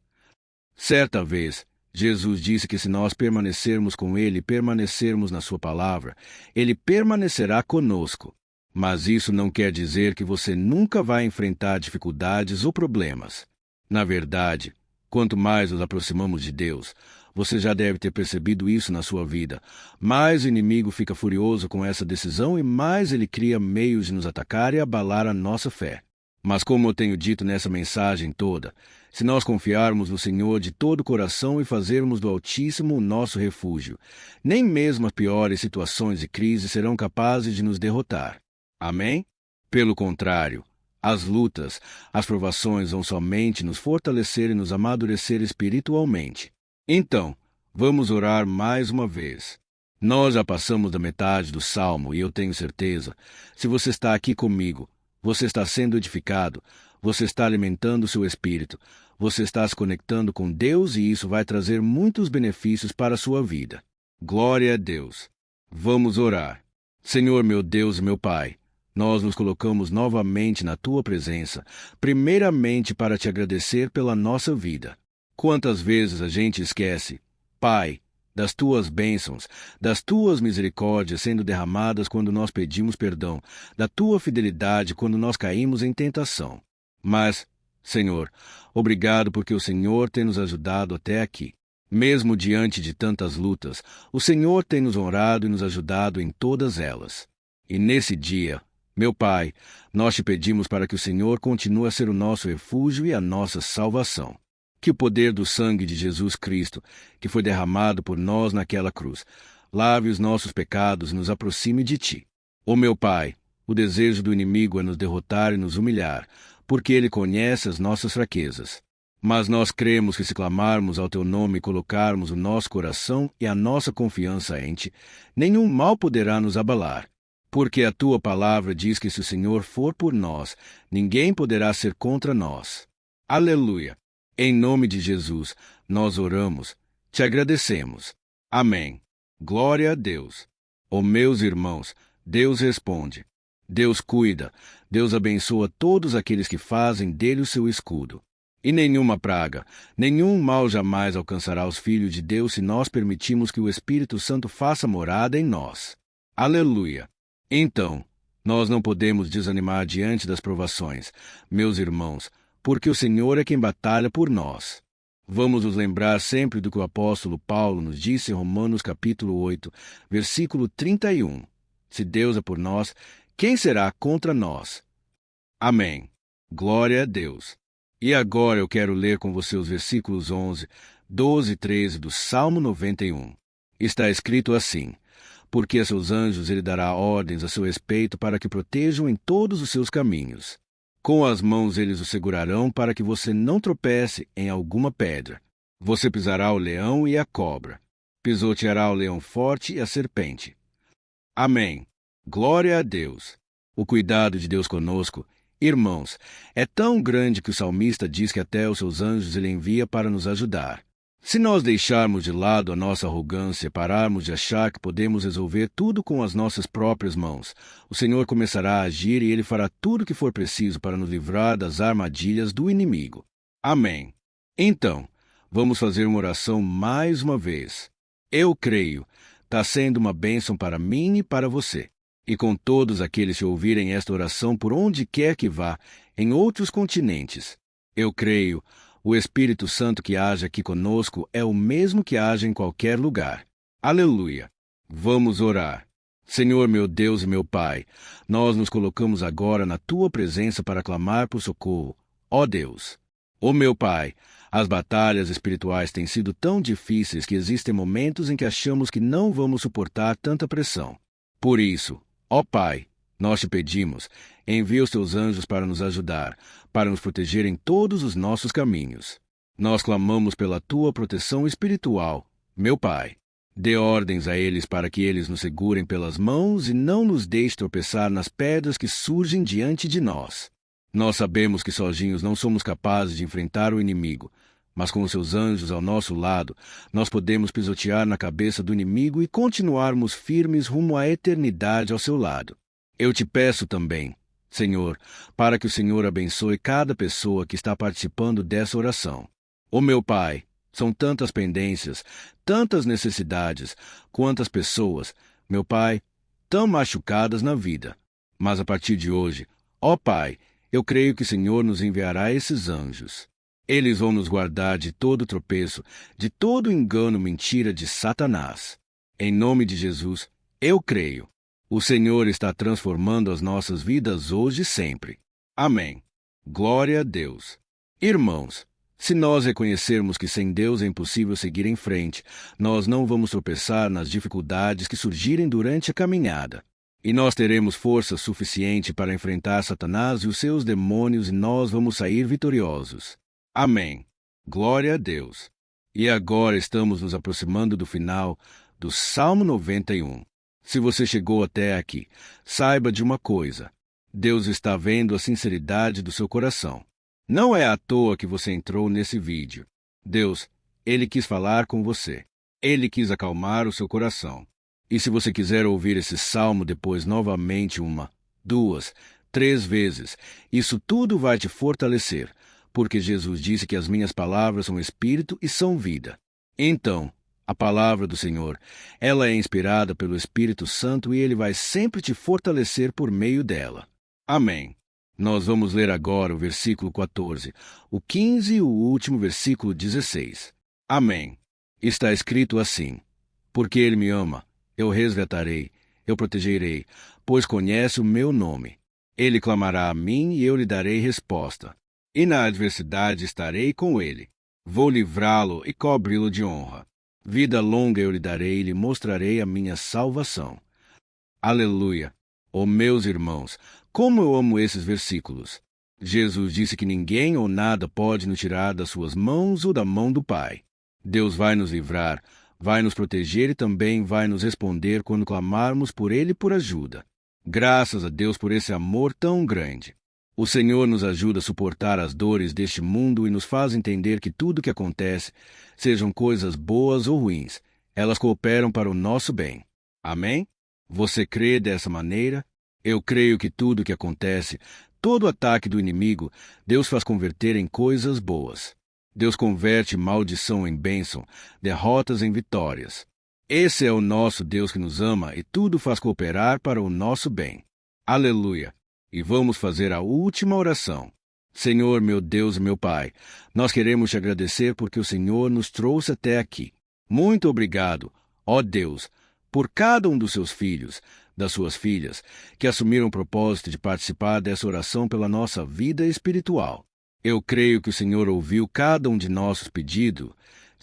Certa vez, Jesus disse que se nós permanecermos com Ele e permanecermos na sua palavra, Ele permanecerá conosco. Mas isso não quer dizer que você nunca vai enfrentar dificuldades ou problemas. Na verdade, quanto mais nos aproximamos de Deus, você já deve ter percebido isso na sua vida, mais o inimigo fica furioso com essa decisão e mais ele cria meios de nos atacar e abalar a nossa fé. Mas como eu tenho dito nessa mensagem toda, se nós confiarmos no Senhor de todo o coração e fazermos do Altíssimo o nosso refúgio, nem mesmo as piores situações e crises serão capazes de nos derrotar. Amém? Pelo contrário, as lutas, as provações vão somente nos fortalecer e nos amadurecer espiritualmente. Então, vamos orar mais uma vez. Nós já passamos da metade do Salmo e eu tenho certeza, se você está aqui comigo, você está sendo edificado, você está alimentando o seu espírito, você está se conectando com Deus e isso vai trazer muitos benefícios para a sua vida. Glória a Deus. Vamos orar. Senhor meu Deus e meu Pai, nós nos colocamos novamente na Tua presença, primeiramente para Te agradecer pela nossa vida. Quantas vezes a gente esquece, Pai, das Tuas bênçãos, das Tuas misericórdias sendo derramadas quando nós pedimos perdão, da Tua fidelidade quando nós caímos em tentação. Mas, Senhor, obrigado porque o Senhor tem nos ajudado até aqui. Mesmo diante de tantas lutas, o Senhor tem nos honrado e nos ajudado em todas elas. E nesse dia, meu Pai, nós te pedimos para que o Senhor continue a ser o nosso refúgio e a nossa salvação. Que o poder do sangue de Jesus Cristo, que foi derramado por nós naquela cruz, lave os nossos pecados e nos aproxime de Ti. Ó meu Pai, o desejo do inimigo é nos derrotar e nos humilhar, porque ele conhece as nossas fraquezas. Mas nós cremos que se clamarmos ao Teu nome e colocarmos o nosso coração e a nossa confiança em Ti, nenhum mal poderá nos abalar. Porque a Tua palavra diz que se o Senhor for por nós, ninguém poderá ser contra nós. Aleluia! Em nome de Jesus, nós oramos, te agradecemos. Amém. Glória a Deus. Ó meus irmãos, Deus responde. Deus cuida, Deus abençoa todos aqueles que fazem dele o seu escudo. E nenhuma praga, nenhum mal jamais alcançará os filhos de Deus se nós permitirmos que o Espírito Santo faça morada em nós. Aleluia! Então, nós não podemos desanimar diante das provações, meus irmãos, porque o Senhor é quem batalha por nós. Vamos nos lembrar sempre do que o apóstolo Paulo nos disse em Romanos capítulo 8, versículo 31. Se Deus é por nós, quem será contra nós? Amém. Glória a Deus. E agora eu quero ler com você os versículos 11, 12 e 13 do Salmo 91. Está escrito assim: porque a seus anjos ele dará ordens a seu respeito para que protejam em todos os seus caminhos. Com as mãos eles o segurarão para que você não tropece em alguma pedra. Você pisará o leão e a cobra. Pisoteará o leão forte e a serpente. Amém. Glória a Deus. O cuidado de Deus conosco, irmãos, é tão grande que o salmista diz que até os seus anjos ele envia para nos ajudar. Se nós deixarmos de lado a nossa arrogância e pararmos de achar que podemos resolver tudo com as nossas próprias mãos, o Senhor começará a agir e Ele fará tudo o que for preciso para nos livrar das armadilhas do inimigo. Amém. Então, vamos fazer uma oração mais uma vez. Eu creio, está sendo uma bênção para mim e para você. E com todos aqueles que ouvirem esta oração por onde quer que vá, em outros continentes. Eu creio, o Espírito Santo que age aqui conosco é o mesmo que age em qualquer lugar. Aleluia! Vamos orar. Senhor meu Deus e meu Pai, nós nos colocamos agora na Tua presença para clamar por socorro. Ó Deus! Ó meu Pai, as batalhas espirituais têm sido tão difíceis que existem momentos em que achamos que não vamos suportar tanta pressão. Por isso, ó Pai, nós te pedimos, envia os Teus anjos para nos ajudar, para nos proteger em todos os nossos caminhos. Nós clamamos pela Tua proteção espiritual, meu Pai. Dê ordens a eles para que eles nos segurem pelas mãos e não nos deixe tropeçar nas pedras que surgem diante de nós. Nós sabemos que sozinhos não somos capazes de enfrentar o inimigo, mas com os Seus anjos ao nosso lado, nós podemos pisotear na cabeça do inimigo e continuarmos firmes rumo à eternidade ao seu lado. Eu te peço também, Senhor, para que o Senhor abençoe cada pessoa que está participando dessa oração. Ó meu Pai, são tantas pendências, tantas necessidades, quantas pessoas, meu Pai, tão machucadas na vida. Mas a partir de hoje, ó Pai, eu creio que o Senhor nos enviará esses anjos. Eles vão nos guardar de todo tropeço, de todo engano, mentira de Satanás. Em nome de Jesus, eu creio. O Senhor está transformando as nossas vidas hoje e sempre. Amém. Glória a Deus. Irmãos, se nós reconhecermos que sem Deus é impossível seguir em frente, nós não vamos tropeçar nas dificuldades que surgirem durante a caminhada. E nós teremos força suficiente para enfrentar Satanás e os seus demônios e nós vamos sair vitoriosos. Amém. Glória a Deus. E agora estamos nos aproximando do final do Salmo 91. Se você chegou até aqui, saiba de uma coisa. Deus está vendo a sinceridade do seu coração. Não é à toa que você entrou nesse vídeo. Deus, Ele quis falar com você. Ele quis acalmar o seu coração. E se você quiser ouvir esse salmo depois novamente 1, 2, 3 vezes, isso tudo vai te fortalecer, porque Jesus disse que as minhas palavras são espírito e são vida. Então, a palavra do Senhor, ela é inspirada pelo Espírito Santo e Ele vai sempre te fortalecer por meio dela. Amém. Nós vamos ler agora o versículo 14, o 15 e o último versículo 16. Amém. Está escrito assim: Porque ele me ama, eu resgatarei, eu protegerei, pois conhece o meu nome. Ele clamará a mim e eu lhe darei resposta. E na adversidade estarei com ele. Vou livrá-lo e cobri-lo de honra. Vida longa eu lhe darei e lhe mostrarei a minha salvação. Aleluia! Oh, meus irmãos, como eu amo esses versículos! Jesus disse que ninguém ou nada pode nos tirar das suas mãos ou da mão do Pai. Deus vai nos livrar, vai nos proteger e também vai nos responder quando clamarmos por Ele por ajuda. Graças a Deus por esse amor tão grande. O Senhor nos ajuda a suportar as dores deste mundo e nos faz entender que tudo o que acontece, sejam coisas boas ou ruins, elas cooperam para o nosso bem. Amém? Você crê dessa maneira? Eu creio que tudo o que acontece, todo ataque do inimigo, Deus faz converter em coisas boas. Deus converte maldição em bênção, derrotas em vitórias. Esse é o nosso Deus que nos ama e tudo faz cooperar para o nosso bem. Aleluia! E vamos fazer a última oração. Senhor, meu Deus e meu Pai, nós queremos te agradecer porque o Senhor nos trouxe até aqui. Muito obrigado, ó Deus, por cada um dos seus filhos, das suas filhas, que assumiram o propósito de participar dessa oração pela nossa vida espiritual. Eu creio que o Senhor ouviu cada um de nossos pedidos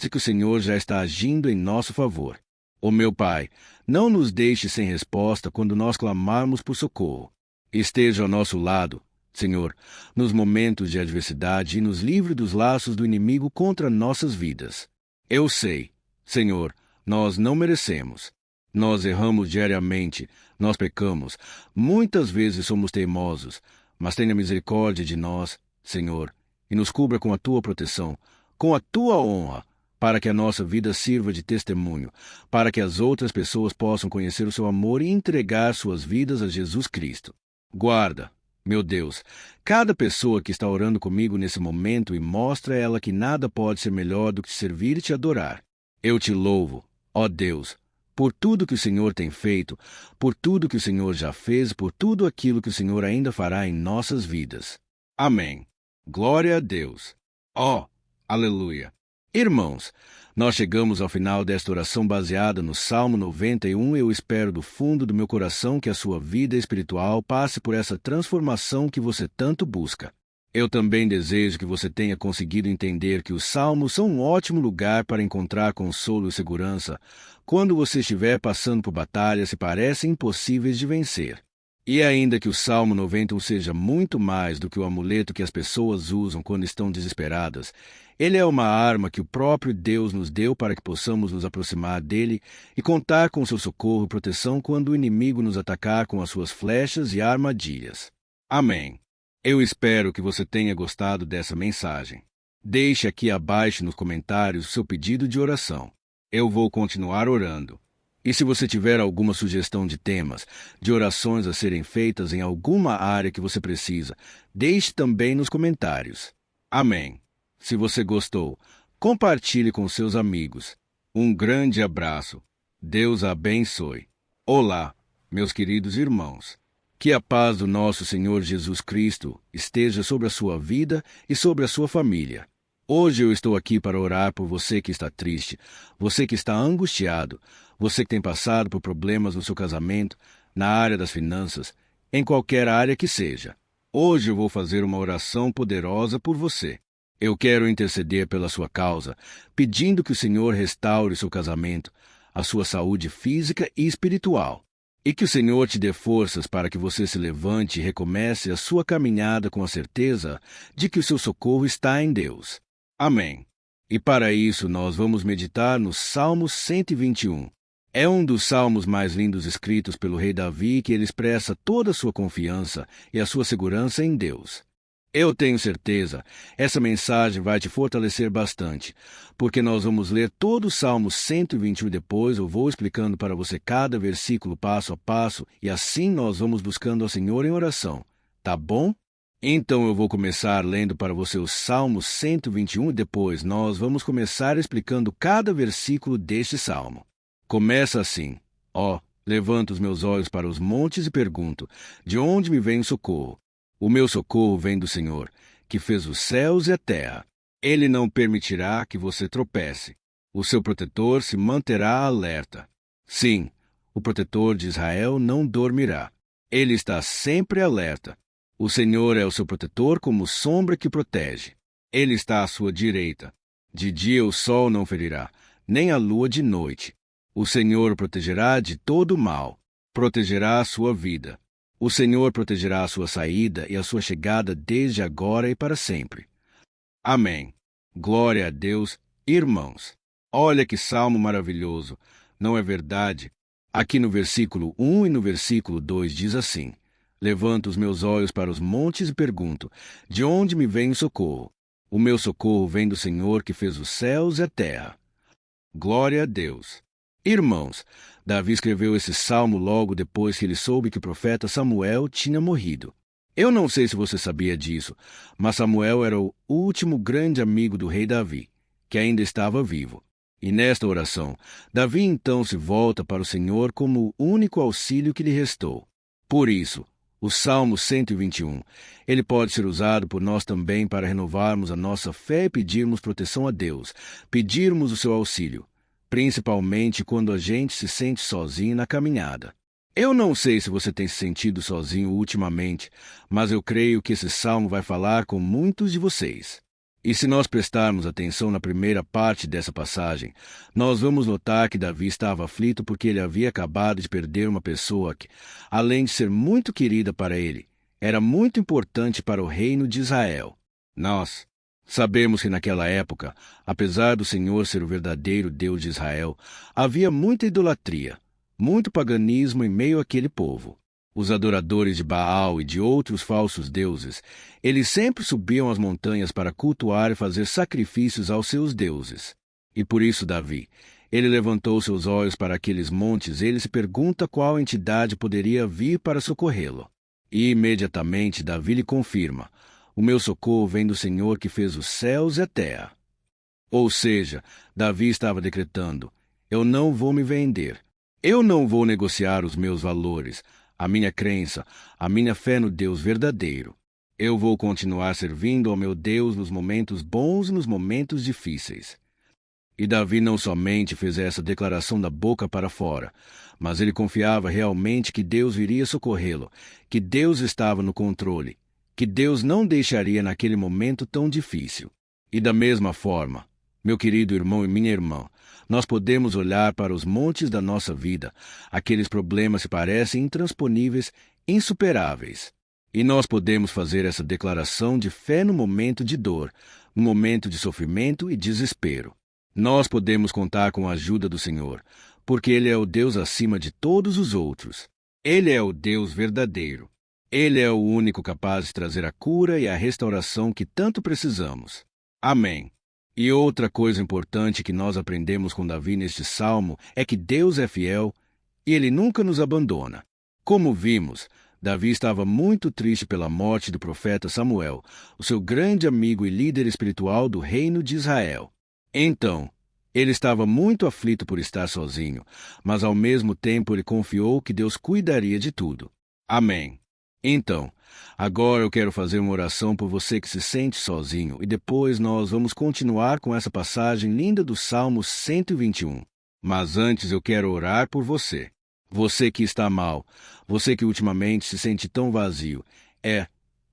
e que o Senhor já está agindo em nosso favor. Ó meu Pai, não nos deixe sem resposta quando nós clamarmos por socorro. Esteja ao nosso lado, Senhor, nos momentos de adversidade e nos livre dos laços do inimigo contra nossas vidas. Eu sei, Senhor, nós não merecemos. Nós erramos diariamente, nós pecamos, muitas vezes somos teimosos, mas tenha misericórdia de nós, Senhor, e nos cubra com a Tua proteção, com a Tua honra, para que a nossa vida sirva de testemunho, para que as outras pessoas possam conhecer o Seu amor e entregar suas vidas a Jesus Cristo. Guarda, meu Deus, cada pessoa que está orando comigo nesse momento e mostra a ela que nada pode ser melhor do que te servir e te adorar. Eu te louvo, ó Deus, por tudo que o Senhor tem feito, por tudo que o Senhor já fez, por tudo aquilo que o Senhor ainda fará em nossas vidas. Amém. Glória a Deus. Ó, aleluia. Irmãos, nós chegamos ao final desta oração baseada no Salmo 91 e eu espero do fundo do meu coração que a sua vida espiritual passe por essa transformação que você tanto busca. Eu também desejo que você tenha conseguido entender que os salmos são um ótimo lugar para encontrar consolo e segurança quando você estiver passando por batalhas que parecem impossíveis de vencer. E ainda que o Salmo 91 seja muito mais do que o amuleto que as pessoas usam quando estão desesperadas, ele é uma arma que o próprio Deus nos deu para que possamos nos aproximar dele e contar com seu socorro e proteção quando o inimigo nos atacar com as suas flechas e armadilhas. Amém. Eu espero que você tenha gostado dessa mensagem. Deixe aqui abaixo nos comentários o seu pedido de oração. Eu vou continuar orando. E se você tiver alguma sugestão de temas, de orações a serem feitas em alguma área que você precisa, deixe também nos comentários. Amém. Se você gostou, compartilhe com seus amigos. Um grande abraço. Deus abençoe. Olá, meus queridos irmãos. Que a paz do nosso Senhor Jesus Cristo esteja sobre a sua vida e sobre a sua família. Hoje eu estou aqui para orar por você que está triste, você que está angustiado, você que tem passado por problemas no seu casamento, na área das finanças, em qualquer área que seja. Hoje eu vou fazer uma oração poderosa por você. Eu quero interceder pela sua causa, pedindo que o Senhor restaure seu casamento, a sua saúde física e espiritual. E que o Senhor te dê forças para que você se levante e recomece a sua caminhada com a certeza de que o seu socorro está em Deus. Amém. E para isso nós vamos meditar no Salmo 121. É um dos salmos mais lindos escritos pelo rei Davi, que ele expressa toda a sua confiança e a sua segurança em Deus. Eu tenho certeza, essa mensagem vai te fortalecer bastante, porque nós vamos ler todo o Salmo 121 e depois eu vou explicando para você cada versículo passo a passo e assim nós vamos buscando ao Senhor em oração. Tá bom? Então eu vou começar lendo para você o Salmo 121 e depois nós vamos começar explicando cada versículo deste salmo. Começa assim: Ó, levanto os meus olhos para os montes e pergunto, de onde me vem o socorro? O meu socorro vem do Senhor, que fez os céus e a terra. Ele não permitirá que você tropece. O seu protetor se manterá alerta. Sim, o protetor de Israel não dormirá. Ele está sempre alerta. O Senhor é o seu protetor como sombra que protege. Ele está à sua direita. De dia o sol não ferirá, nem a lua de noite. O Senhor o protegerá de todo o mal. Protegerá a sua vida. O Senhor protegerá a sua saída e a sua chegada desde agora e para sempre. Amém. Glória a Deus, irmãos. Olha que salmo maravilhoso, não é verdade? Aqui no versículo 1 e no versículo 2 diz assim: Levanto os meus olhos para os montes e pergunto, de onde me vem o socorro? O meu socorro vem do Senhor que fez os céus e a terra. Glória a Deus. Irmãos, Davi escreveu esse salmo logo depois que ele soube que o profeta Samuel tinha morrido. Eu não sei se você sabia disso, mas Samuel era o último grande amigo do rei Davi, que ainda estava vivo. E nesta oração, Davi então se volta para o Senhor como o único auxílio que lhe restou. Por isso, o Salmo 121, ele pode ser usado por nós também para renovarmos a nossa fé e pedirmos proteção a Deus, pedirmos o seu auxílio, principalmente quando a gente se sente sozinho na caminhada. Eu não sei se você tem se sentido sozinho ultimamente, mas eu creio que esse salmo vai falar com muitos de vocês. E se nós prestarmos atenção na primeira parte dessa passagem, nós vamos notar que Davi estava aflito porque ele havia acabado de perder uma pessoa que, além de ser muito querida para ele, era muito importante para o reino de Israel. Nós sabemos que naquela época, apesar do Senhor ser o verdadeiro Deus de Israel, havia muita idolatria, muito paganismo em meio àquele povo. Os adoradores de Baal e de outros falsos deuses, eles sempre subiam às montanhas para cultuar e fazer sacrifícios aos seus deuses. E por isso Davi, ele levantou seus olhos para aqueles montes e ele se pergunta qual entidade poderia vir para socorrê-lo. E imediatamente Davi lhe confirma: o meu socorro vem do Senhor que fez os céus e a terra. Ou seja, Davi estava decretando: eu não vou me vender. Eu não vou negociar os meus valores, a minha crença, a minha fé no Deus verdadeiro. Eu vou continuar servindo ao meu Deus nos momentos bons e nos momentos difíceis. E Davi não somente fez essa declaração da boca para fora, mas ele confiava realmente que Deus viria socorrê-lo, que Deus estava no controle, que Deus não deixaria naquele momento tão difícil. E da mesma forma, meu querido irmão e minha irmã, nós podemos olhar para os montes da nossa vida, aqueles problemas que parecem intransponíveis, insuperáveis. E nós podemos fazer essa declaração de fé no momento de dor, no momento de sofrimento e desespero. Nós podemos contar com a ajuda do Senhor, porque Ele é o Deus acima de todos os outros. Ele é o Deus verdadeiro. Ele é o único capaz de trazer a cura e a restauração que tanto precisamos. Amém. E outra coisa importante que nós aprendemos com Davi neste salmo é que Deus é fiel e Ele nunca nos abandona. Como vimos, Davi estava muito triste pela morte do profeta Samuel, o seu grande amigo e líder espiritual do reino de Israel. Então, ele estava muito aflito por estar sozinho, mas ao mesmo tempo ele confiou que Deus cuidaria de tudo. Amém. Então, agora eu quero fazer uma oração por você que se sente sozinho e depois nós vamos continuar com essa passagem linda do Salmo 121. Mas antes eu quero orar por você. Você que está mal, você que ultimamente se sente tão vazio.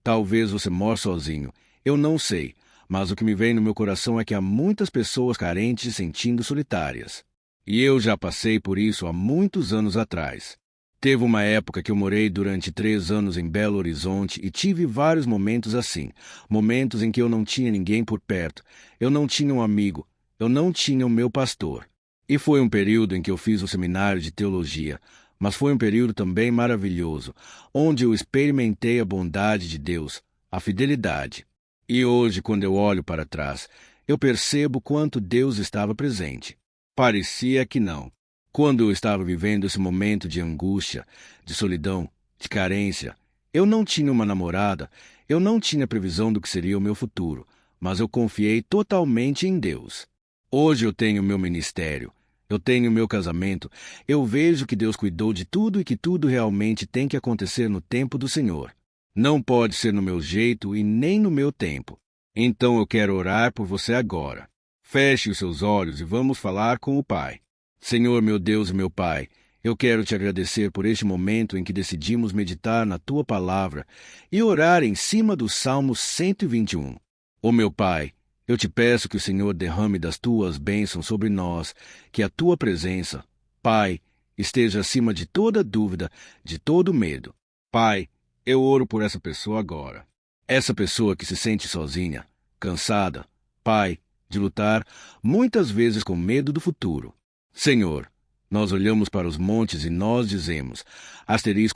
Talvez você mora sozinho. Eu não sei, mas o que me vem no meu coração é que há muitas pessoas carentes se sentindo solitárias. E eu já passei por isso há muitos anos atrás. Teve uma época que eu morei durante 3 anos em Belo Horizonte e tive vários momentos assim. Momentos em que eu não tinha ninguém por perto, eu não tinha um amigo, eu não tinha o meu pastor. E foi um período em que eu fiz o seminário de teologia, mas foi um período também maravilhoso, onde eu experimentei a bondade de Deus, a fidelidade. E hoje, quando eu olho para trás, eu percebo quanto Deus estava presente. Parecia que não. Quando eu estava vivendo esse momento de angústia, de solidão, de carência, eu não tinha uma namorada, eu não tinha previsão do que seria o meu futuro, mas eu confiei totalmente em Deus. Hoje eu tenho meu ministério, eu tenho meu casamento, eu vejo que Deus cuidou de tudo e que tudo realmente tem que acontecer no tempo do Senhor. Não pode ser no meu jeito e nem no meu tempo. Então eu quero orar por você agora. Feche os seus olhos e vamos falar com o Pai. Senhor, meu Deus e meu Pai, eu quero te agradecer por este momento em que decidimos meditar na Tua Palavra e orar em cima do Salmo 121. Ó meu Pai, eu te peço que o Senhor derrame das Tuas bênçãos sobre nós, que a Tua presença, Pai, esteja acima de toda dúvida, de todo medo. Pai, eu oro por essa pessoa agora. Essa pessoa que se sente sozinha, cansada, Pai, de lutar, muitas vezes com medo do futuro. Senhor, nós olhamos para os montes e nós dizemos,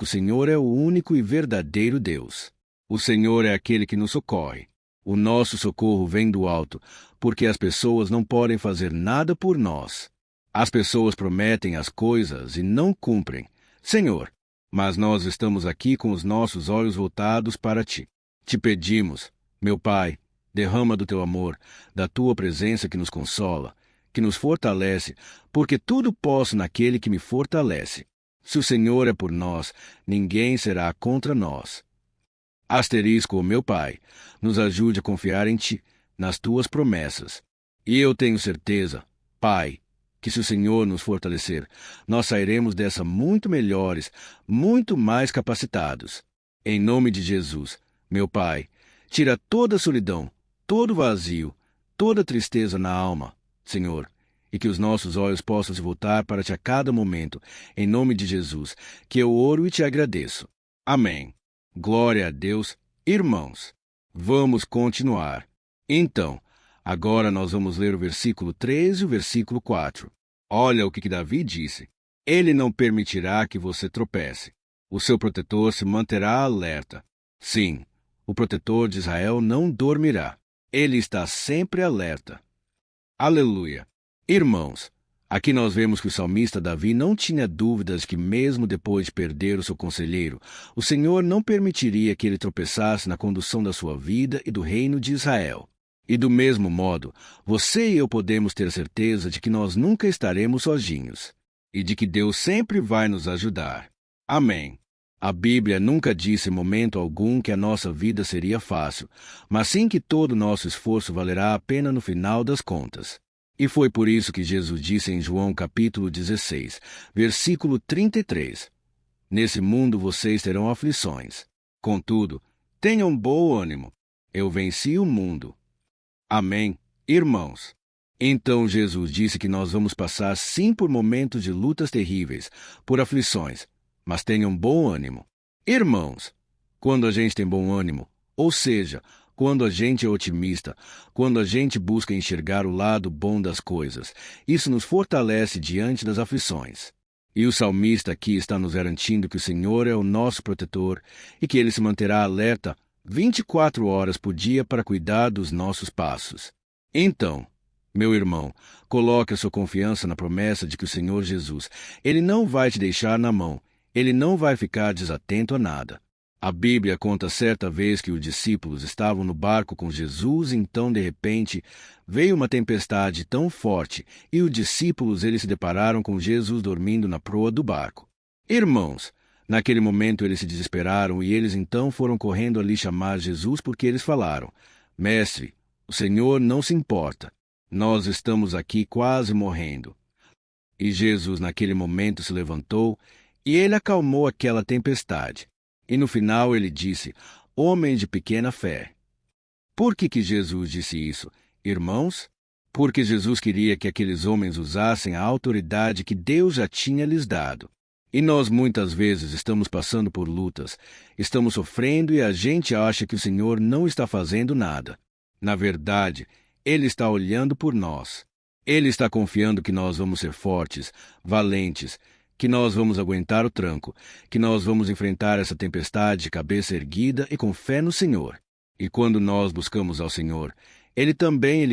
o Senhor é o único e verdadeiro Deus. O Senhor é aquele que nos socorre. O nosso socorro vem do alto, porque as pessoas não podem fazer nada por nós. As pessoas prometem as coisas e não cumprem. Senhor, mas nós estamos aqui com os nossos olhos voltados para Ti. Te pedimos, meu Pai, derrama do Teu amor, da Tua presença que nos consola, que nos fortalece, porque tudo posso naquele que me fortalece. Se o Senhor é por nós, ninguém será contra nós. Meu Pai, nos ajude a confiar em Ti, nas Tuas promessas. E eu tenho certeza, Pai, que se o Senhor nos fortalecer, nós sairemos dessa muito melhores, muito mais capacitados. Em nome de Jesus, meu Pai, tira toda a solidão, todo vazio, toda tristeza na alma, Senhor, e que os nossos olhos possam se voltar para Ti a cada momento, em nome de Jesus, que eu oro e Te agradeço. Amém. Glória a Deus. Irmãos, vamos continuar. Então, agora nós vamos ler o versículo 3 e o versículo 4. Olha o que Davi disse. Ele não permitirá que você tropece. O seu protetor se manterá alerta. Sim, o protetor de Israel não dormirá. Ele está sempre alerta. Aleluia! Irmãos, aqui nós vemos que o salmista Davi não tinha dúvidas que mesmo depois de perder o seu conselheiro, o Senhor não permitiria que ele tropeçasse na condução da sua vida e do reino de Israel. E do mesmo modo, você e eu podemos ter certeza de que nós nunca estaremos sozinhos e de que Deus sempre vai nos ajudar. Amém. A Bíblia nunca disse em momento algum que a nossa vida seria fácil, mas sim que todo o nosso esforço valerá a pena no final das contas. E foi por isso que Jesus disse em João capítulo 16, versículo 33, Nesse mundo vocês terão aflições. Contudo, tenham bom ânimo. Eu venci o mundo. Amém, irmãos. Então Jesus disse que nós vamos passar sim por momentos de lutas terríveis, por aflições, mas tenham bom ânimo. Irmãos, quando a gente tem bom ânimo, ou seja, quando a gente é otimista, quando a gente busca enxergar o lado bom das coisas, isso nos fortalece diante das aflições. E o salmista aqui está nos garantindo que o Senhor é o nosso protetor e que Ele se manterá alerta 24 horas por dia para cuidar dos nossos passos. Então, meu irmão, coloque a sua confiança na promessa de que o Senhor Jesus, Ele não vai te deixar na mão, Ele não vai ficar desatento a nada. A Bíblia conta certa vez que os discípulos estavam no barco com Jesus e então, de repente, veio uma tempestade tão forte e os discípulos eles se depararam com Jesus dormindo na proa do barco. Irmãos, naquele momento eles se desesperaram e eles então foram correndo ali chamar Jesus porque eles falaram, Mestre, o Senhor não se importa. Nós estamos aqui quase morrendo. E Jesus naquele momento se levantou e ele acalmou aquela tempestade. E no final ele disse, homem de pequena fé. Por que Jesus disse isso, irmãos? Porque Jesus queria que aqueles homens usassem a autoridade que Deus já tinha lhes dado. E nós muitas vezes estamos passando por lutas, estamos sofrendo e a gente acha que o Senhor não está fazendo nada. Na verdade, Ele está olhando por nós. Ele está confiando que nós vamos ser fortes, valentes, que nós vamos aguentar o tranco, que nós vamos enfrentar essa tempestade de cabeça erguida e com fé no Senhor. E quando nós buscamos ao Senhor, Ele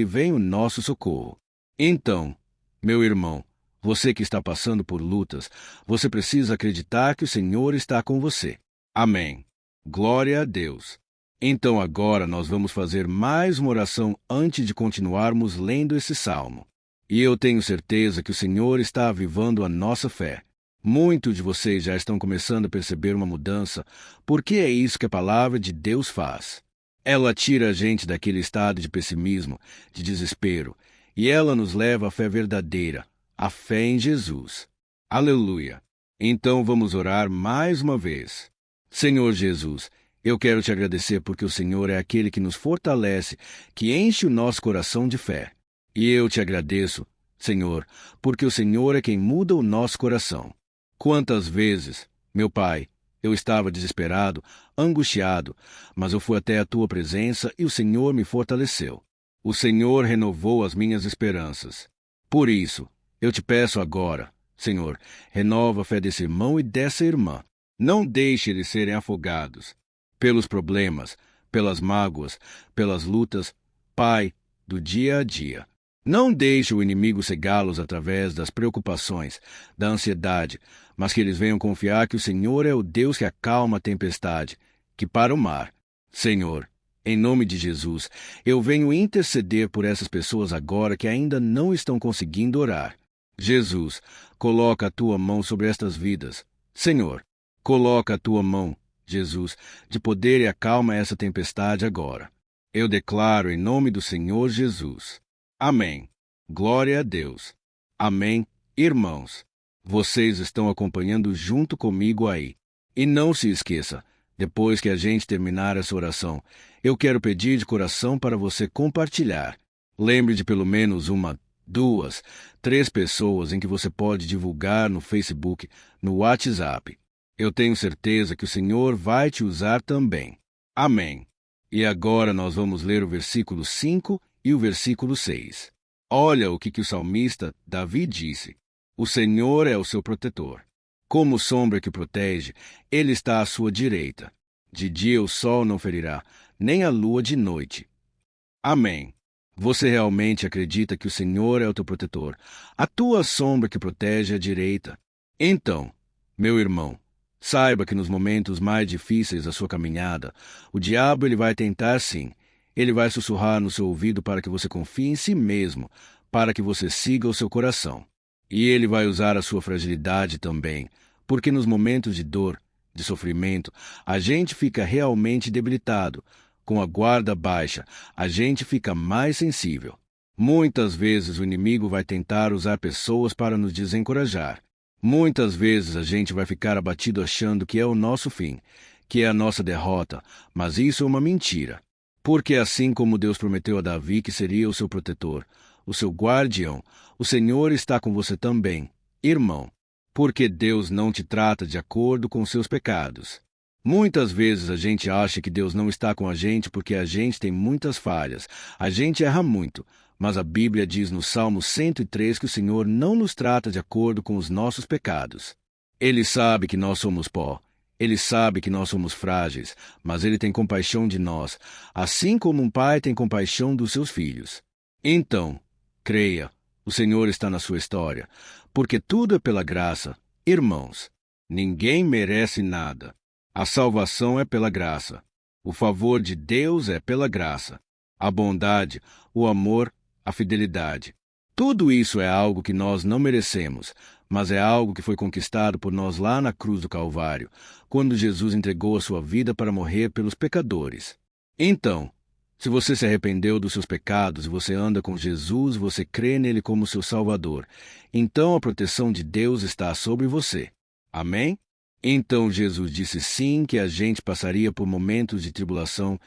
vem o nosso socorro. Então, meu irmão, você que está passando por lutas, você precisa acreditar que o Senhor está com você. Amém. Glória a Deus. Então agora nós vamos fazer mais uma oração antes de continuarmos lendo esse salmo. E eu tenho certeza que o Senhor está avivando a nossa fé. Muitos de vocês já estão começando a perceber uma mudança, porque é isso que a palavra de Deus faz. Ela tira a gente daquele estado de pessimismo, de desespero, e ela nos leva à fé verdadeira, a fé em Jesus. Aleluia! Então vamos orar mais uma vez. Senhor Jesus, eu quero te agradecer porque o Senhor é aquele que nos fortalece, que enche o nosso coração de fé. E eu te agradeço, Senhor, porque o Senhor é quem muda o nosso coração. Quantas vezes, meu Pai, eu estava desesperado, angustiado, mas eu fui até a tua presença e o Senhor me fortaleceu. O Senhor renovou as minhas esperanças. Por isso, eu te peço agora, Senhor, renova a fé desse irmão e dessa irmã. Não deixe eles serem afogados pelos problemas, pelas mágoas, pelas lutas, Pai, do dia a dia. Não deixe o inimigo cegá-los através das preocupações, da ansiedade, mas que eles venham confiar que o Senhor é o Deus que acalma a tempestade, que para o mar. Senhor, em nome de Jesus, eu venho interceder por essas pessoas agora que ainda não estão conseguindo orar. Jesus, coloca a tua mão sobre estas vidas. Senhor, coloca a tua mão, Jesus, de poder e acalma essa tempestade agora. Eu declaro em nome do Senhor Jesus. Amém. Glória a Deus. Amém. Irmãos, vocês estão acompanhando junto comigo aí. E não se esqueça, depois que a gente terminar essa oração, eu quero pedir de coração para você compartilhar. Lembre de pelo menos 1, 2, 3 pessoas em que você pode divulgar no Facebook, no WhatsApp. Eu tenho certeza que o Senhor vai te usar também. Amém. E agora nós vamos ler o versículo 5 e o versículo 6. Olha o que o salmista Davi disse. O Senhor é o seu protetor. Como sombra que o protege, ele está à sua direita. De dia o sol não ferirá, nem a lua de noite. Amém. Você realmente acredita que o Senhor é o teu protetor, a tua sombra que protege à direita? Então, meu irmão, saiba que nos momentos mais difíceis da sua caminhada, o diabo ele vai tentar sim. Ele vai sussurrar no seu ouvido para que você confie em si mesmo, para que você siga o seu coração. E ele vai usar a sua fragilidade também, porque nos momentos de dor, de sofrimento, a gente fica realmente debilitado. Com a guarda baixa, a gente fica mais sensível. Muitas vezes o inimigo vai tentar usar pessoas para nos desencorajar. Muitas vezes a gente vai ficar abatido achando que é o nosso fim, que é a nossa derrota, mas isso é uma mentira. Porque assim como Deus prometeu a Davi que seria o seu protetor, o seu guardião, o Senhor está com você também, irmão. Porque Deus não te trata de acordo com seus pecados. Muitas vezes a gente acha que Deus não está com a gente porque a gente tem muitas falhas, a gente erra muito, mas a Bíblia diz no Salmo 103 que o Senhor não nos trata de acordo com os nossos pecados. Ele sabe que nós somos pó. Ele sabe que nós somos frágeis, mas Ele tem compaixão de nós, assim como um pai tem compaixão dos seus filhos. Então, creia, o Senhor está na sua história, porque tudo é pela graça. Irmãos, ninguém merece nada. A salvação é pela graça. O favor de Deus é pela graça. A bondade, o amor, a fidelidade. Tudo isso é algo que nós não merecemos, mas é algo que foi conquistado por nós lá na cruz do Calvário, quando Jesus entregou a sua vida para morrer pelos pecadores. Então, se você se arrependeu dos seus pecados e você anda com Jesus, você crê nele como seu Salvador, então a proteção de Deus está sobre você. Amém? Então Jesus disse sim que a gente passaria por momentos de tribulação,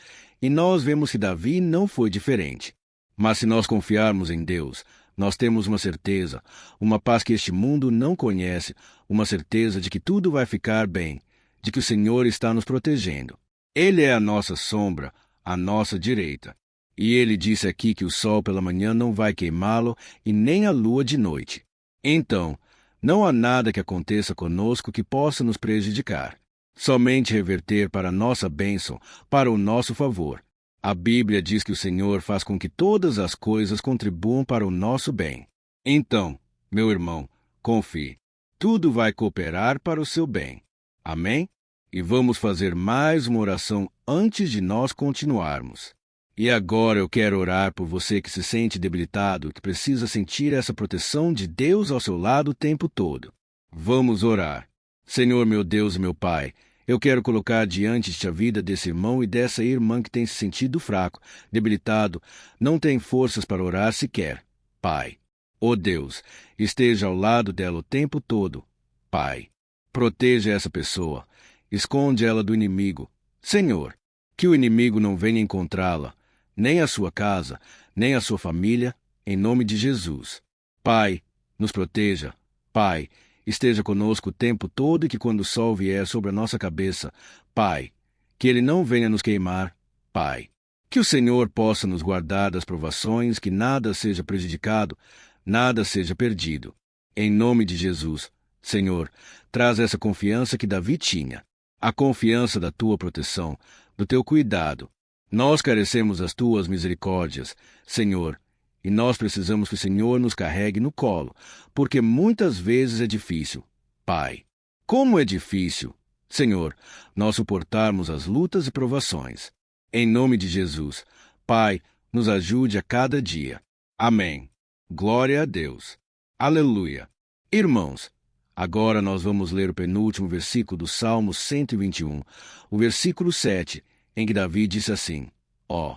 e nós vemos que Davi não foi diferente. Mas se nós confiarmos em Deus, nós temos uma certeza, uma paz que este mundo não conhece, uma certeza de que tudo vai ficar bem, de que o Senhor está nos protegendo. Ele é a nossa sombra, a nossa direita. E ele disse aqui que o sol pela manhã não vai queimá-lo e nem a lua de noite. Então, não há nada que aconteça conosco que possa nos prejudicar. Somente reverter para a nossa bênção, para o nosso favor. A Bíblia diz que o Senhor faz com que todas as coisas contribuam para o nosso bem. Então, meu irmão, confie. Tudo vai cooperar para o seu bem. Amém? E vamos fazer mais uma oração antes de nós continuarmos. E agora eu quero orar por você que se sente debilitado, que precisa sentir essa proteção de Deus ao seu lado o tempo todo. Vamos orar. Senhor, meu Deus e meu Pai, eu quero colocar diante de ti a vida desse irmão e dessa irmã que tem se sentido fraco, debilitado, não tem forças para orar sequer. Pai, ó Deus, esteja ao lado dela o tempo todo. Pai, proteja essa pessoa, esconde ela do inimigo. Senhor, que o inimigo não venha encontrá-la, nem a sua casa, nem a sua família, em nome de Jesus. Pai, nos proteja. Pai, esteja conosco o tempo todo e que quando o sol vier sobre a nossa cabeça, Pai, que ele não venha nos queimar. Pai, que o Senhor possa nos guardar das provações, que nada seja prejudicado, nada seja perdido. Em nome de Jesus, Senhor, traz essa confiança que Davi tinha, a confiança da tua proteção, do teu cuidado. Nós carecemos das tuas misericórdias, Senhor, e nós precisamos que o Senhor nos carregue no colo, porque muitas vezes é difícil. Pai, como é difícil, Senhor, nós suportarmos as lutas e provações. Em nome de Jesus, Pai, nos ajude a cada dia. Amém. Glória a Deus. Aleluia. Irmãos, agora nós vamos ler o penúltimo versículo do Salmo 121, o versículo 7, em que Davi disse assim: Ó,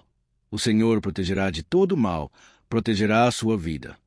o Senhor protegerá de todo mal, protegerá a sua vida.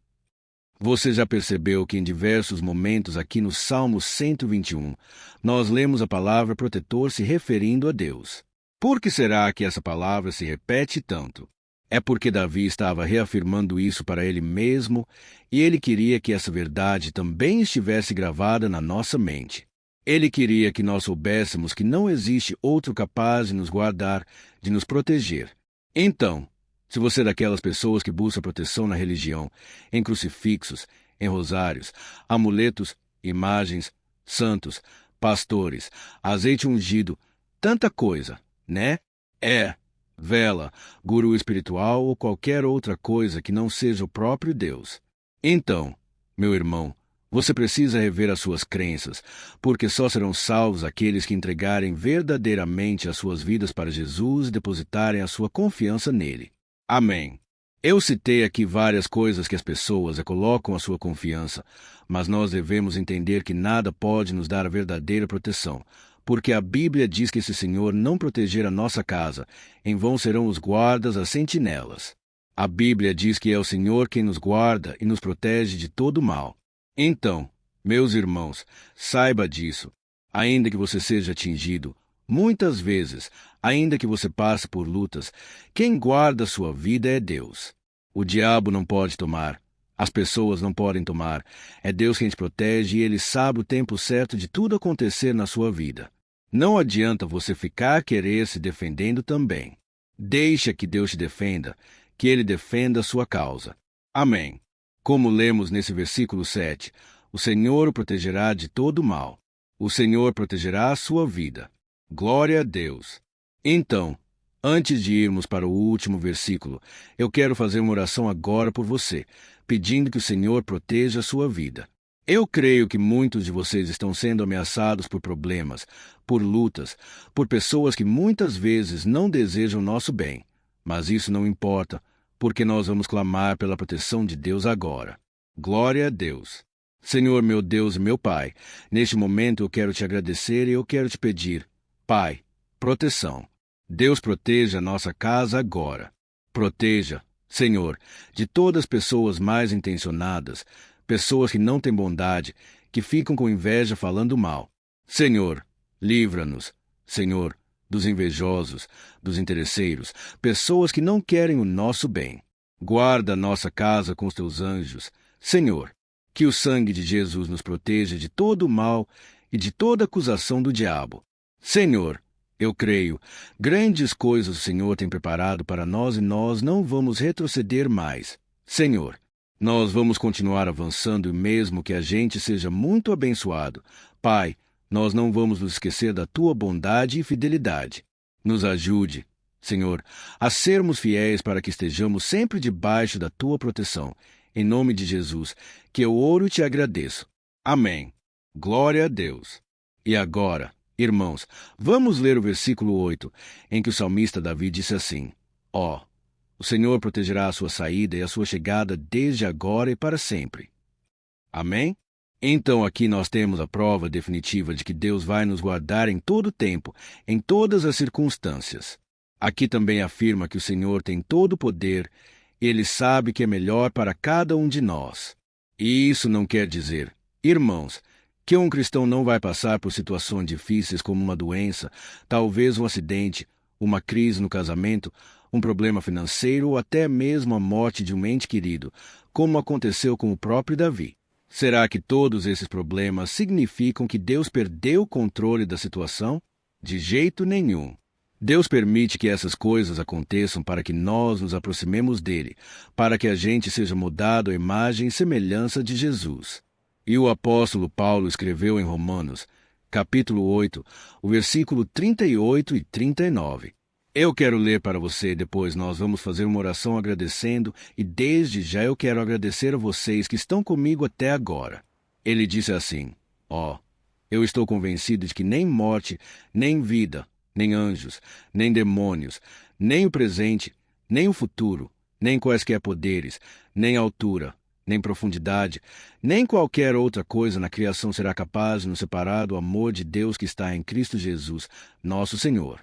Você já percebeu que em diversos momentos aqui no Salmo 121, nós lemos a palavra protetor se referindo a Deus. Por que será que essa palavra se repete tanto? É porque Davi estava reafirmando isso para ele mesmo e ele queria que essa verdade também estivesse gravada na nossa mente. Ele queria que nós soubéssemos que não existe outro capaz de nos guardar, de nos proteger. Então, se você é daquelas pessoas que busca proteção na religião, em crucifixos, em rosários, amuletos, imagens, santos, pastores, azeite ungido, tanta coisa, né? Vela, guru espiritual ou qualquer outra coisa que não seja o próprio Deus. Então, meu irmão, você precisa rever as suas crenças, porque só serão salvos aqueles que entregarem verdadeiramente as suas vidas para Jesus e depositarem a sua confiança nele. Amém. Eu citei aqui várias coisas que as pessoas colocam a sua confiança, mas nós devemos entender que nada pode nos dar a verdadeira proteção, porque a Bíblia diz que se o Senhor não proteger a nossa casa, em vão serão os guardas as sentinelas. A Bíblia diz que é o Senhor quem nos guarda e nos protege de todo mal. Então, meus irmãos, saiba disso. Ainda que você seja atingido, muitas vezes, ainda que você passe por lutas, quem guarda sua vida é Deus. O diabo não pode tomar. As pessoas não podem tomar. É Deus quem te protege e Ele sabe o tempo certo de tudo acontecer na sua vida. Não adianta você ficar querer se defendendo também. Deixa que Deus te defenda, que Ele defenda a sua causa. Amém. Como lemos nesse versículo 7, o Senhor o protegerá de todo mal. O Senhor protegerá a sua vida. Glória a Deus. Então, antes de irmos para o último versículo, eu quero fazer uma oração agora por você, pedindo que o Senhor proteja a sua vida. Eu creio que muitos de vocês estão sendo ameaçados por problemas, por lutas, por pessoas que muitas vezes não desejam nosso bem. Mas isso não importa, porque nós vamos clamar pela proteção de Deus agora. Glória a Deus. Senhor, meu Deus e meu Pai, neste momento eu quero te agradecer e eu quero te pedir, Pai, proteção. Deus proteja a nossa casa agora. Proteja, Senhor, de todas as pessoas mais intencionadas, pessoas que não têm bondade, que ficam com inveja falando mal. Senhor, livra-nos, Senhor, dos invejosos, dos interesseiros, pessoas que não querem o nosso bem. Guarda a nossa casa com os teus anjos. Senhor, que o sangue de Jesus nos proteja de todo o mal e de toda acusação do diabo. Senhor, eu creio, grandes coisas o Senhor tem preparado para nós e nós não vamos retroceder mais. Senhor, nós vamos continuar avançando e mesmo que a gente seja muito abençoado, Pai, nós não vamos nos esquecer da Tua bondade e fidelidade. Nos ajude, Senhor, a sermos fiéis para que estejamos sempre debaixo da Tua proteção. Em nome de Jesus, que eu oro e te agradeço. Amém. Glória a Deus. E agora, irmãos, vamos ler o versículo 8, em que o salmista Davi disse assim: Ó, o Senhor protegerá a sua saída e a sua chegada desde agora e para sempre. Amém? Então aqui nós temos a prova definitiva de que Deus vai nos guardar em todo o tempo, em todas as circunstâncias. Aqui também afirma que o Senhor tem todo o poder e Ele sabe que é melhor para cada um de nós. E isso não quer dizer, irmãos, que um cristão não vai passar por situações difíceis como uma doença, talvez um acidente, uma crise no casamento, um problema financeiro ou até mesmo a morte de um ente querido, como aconteceu com o próprio Davi. Será que todos esses problemas significam que Deus perdeu o controle da situação? De jeito nenhum. Deus permite que essas coisas aconteçam para que nós nos aproximemos dele, para que a gente seja mudado à imagem e semelhança de Jesus. E o apóstolo Paulo escreveu em Romanos, capítulo 8, o versículo 38 e 39. Eu quero ler para você, depois nós vamos fazer uma oração agradecendo, e desde já eu quero agradecer a vocês que estão comigo até agora. Ele disse assim, eu estou convencido de que nem morte, nem vida, nem anjos, nem demônios, nem o presente, nem o futuro, nem quaisquer poderes, nem altura, nem profundidade, nem qualquer outra coisa na criação será capaz de nos separar do amor de Deus que está em Cristo Jesus, nosso Senhor.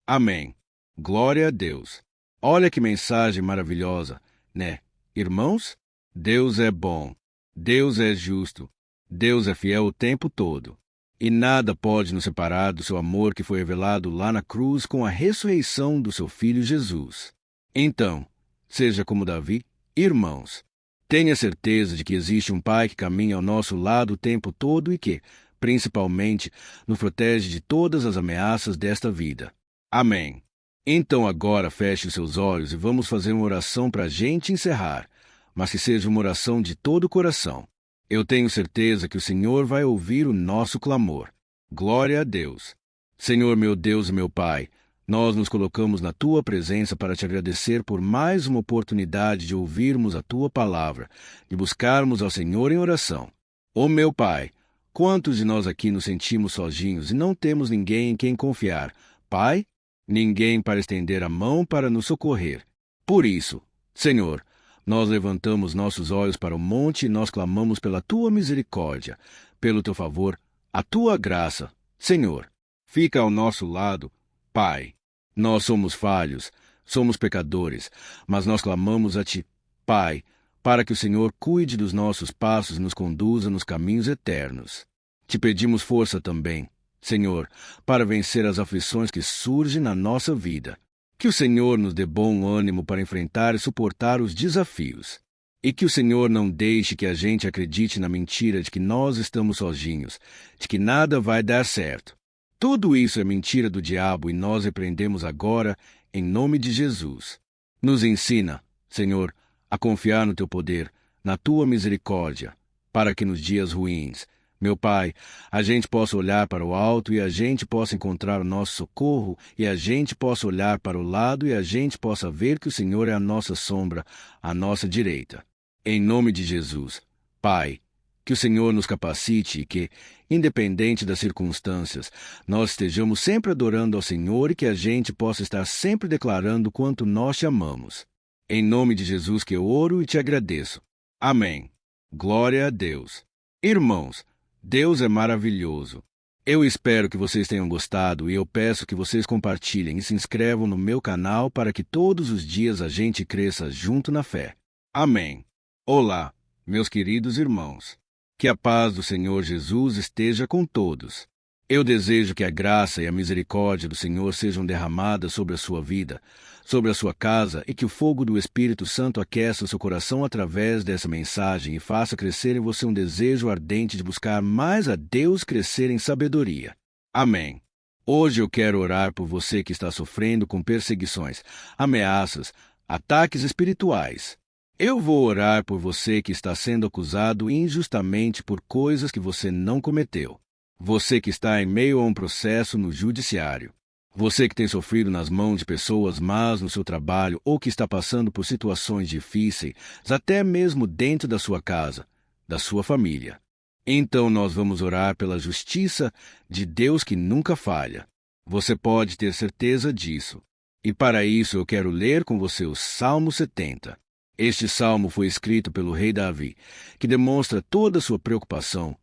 Amém. Glória a Deus. Olha que mensagem maravilhosa, né? Irmãos, Deus é bom. Deus é justo. Deus é fiel o tempo todo. E nada pode nos separar do seu amor que foi revelado lá na cruz com a ressurreição do seu Filho Jesus. Então, seja como Davi, irmãos, tenha certeza de que existe um Pai que caminha ao nosso lado o tempo todo e que, principalmente, nos protege de todas as ameaças desta vida. Amém. Então agora feche os seus olhos e vamos fazer uma oração para a gente encerrar, mas que seja uma oração de todo o coração. Eu tenho certeza que o Senhor vai ouvir o nosso clamor. Glória a Deus. Senhor meu Deus e meu Pai, nós nos colocamos na Tua presença para Te agradecer por mais uma oportunidade de ouvirmos a Tua palavra, de buscarmos ao Senhor em oração. Ó meu Pai, quantos de nós aqui nos sentimos sozinhos e não temos ninguém em quem confiar? Pai, ninguém para estender a mão para nos socorrer. Por isso, Senhor, nós levantamos nossos olhos para o monte e nós clamamos pela Tua misericórdia, pelo Teu favor, a Tua graça. Senhor, fica ao nosso lado, Pai. Nós somos falhos, somos pecadores, mas nós clamamos a Ti, Pai, para que o Senhor cuide dos nossos passos e nos conduza nos caminhos eternos. Te pedimos força também, Senhor, para vencer as aflições que surgem na nossa vida. Que o Senhor nos dê bom ânimo para enfrentar e suportar os desafios. E que o Senhor não deixe que a gente acredite na mentira de que nós estamos sozinhos, de que nada vai dar certo. Tudo isso é mentira do diabo e nós repreendemos agora em nome de Jesus. Nos ensina, Senhor, a confiar no Teu poder, na Tua misericórdia, para que nos dias ruins, meu Pai, a gente possa olhar para o alto e a gente possa encontrar o nosso socorro e a gente possa olhar para o lado e a gente possa ver que o Senhor é a nossa sombra, a nossa direita. Em nome de Jesus, Pai, que o Senhor nos capacite e que, independente das circunstâncias, nós estejamos sempre adorando ao Senhor e que a gente possa estar sempre declarando quanto nós Te amamos. Em nome de Jesus que eu oro e Te agradeço. Amém. Glória a Deus. Irmãos, Deus é maravilhoso. Eu espero que vocês tenham gostado e eu peço que vocês compartilhem e se inscrevam no meu canal para que todos os dias a gente cresça junto na fé. Amém. Olá, meus queridos irmãos. Que a paz do Senhor Jesus esteja com todos. Eu desejo que a graça e a misericórdia do Senhor sejam derramadas sobre a sua vida, sobre a sua casa e que o fogo do Espírito Santo aqueça o seu coração através dessa mensagem e faça crescer em você um desejo ardente de buscar mais a Deus, crescer em sabedoria. Amém. Hoje eu quero orar por você que está sofrendo com perseguições, ameaças, ataques espirituais. Eu vou orar por você que está sendo acusado injustamente por coisas que você não cometeu. Você que está em meio a um processo no judiciário. Você que tem sofrido nas mãos de pessoas más no seu trabalho ou que está passando por situações difíceis, até mesmo dentro da sua casa, da sua família. Então nós vamos orar pela justiça de Deus que nunca falha. Você pode ter certeza disso. E para isso eu quero ler com você o Salmo 70. Este salmo foi escrito pelo rei Davi, que demonstra toda a sua preocupação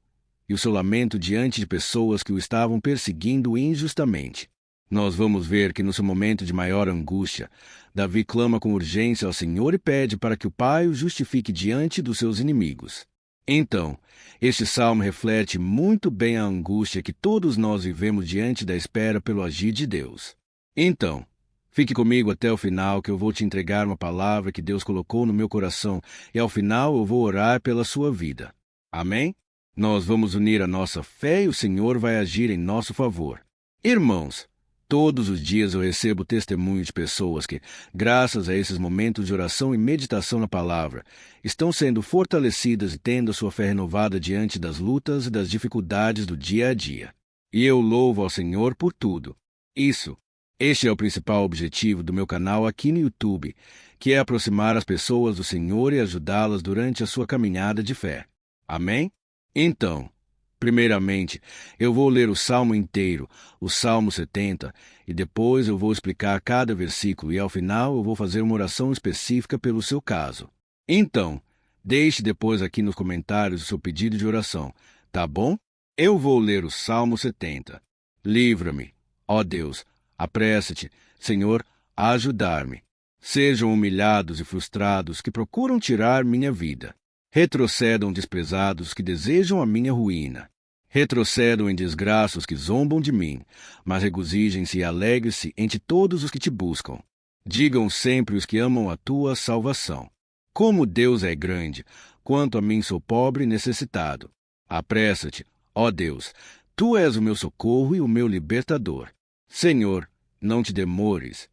e o seu lamento diante de pessoas que o estavam perseguindo injustamente. Nós vamos ver que no seu momento de maior angústia, Davi clama com urgência ao Senhor e pede para que o Pai o justifique diante dos seus inimigos. Então, este salmo reflete muito bem a angústia que todos nós vivemos diante da espera pelo agir de Deus. Então, fique comigo até o final, que eu vou te entregar uma palavra que Deus colocou no meu coração, e ao final eu vou orar pela sua vida. Amém? Nós vamos unir a nossa fé e o Senhor vai agir em nosso favor. Irmãos, todos os dias eu recebo testemunho de pessoas que, graças a esses momentos de oração e meditação na palavra, estão sendo fortalecidas e tendo a sua fé renovada diante das lutas e das dificuldades do dia a dia. E eu louvo ao Senhor por tudo. Este é o principal objetivo do meu canal aqui no YouTube, que é aproximar as pessoas do Senhor e ajudá-las durante a sua caminhada de fé. Amém? Então, primeiramente, eu vou ler o Salmo inteiro, o Salmo 70, e depois eu vou explicar cada versículo e ao final eu vou fazer uma oração específica pelo seu caso. Então, deixe depois aqui nos comentários o seu pedido de oração, tá bom? Eu vou ler o Salmo 70. Livra-me, ó Deus. Apressa-te, Senhor, a ajudar-me. Sejam humilhados e frustrados que procuram tirar minha vida. Retrocedam desprezados que desejam a minha ruína. Retrocedam em desgraça os que zombam de mim, mas regozijem-se e alegrem-se entre todos os que te buscam. Digam sempre os que amam a tua salvação. Como Deus é grande, quanto a mim sou pobre e necessitado. Apressa-te, ó Deus, tu és o meu socorro e o meu libertador. Senhor, não te demores.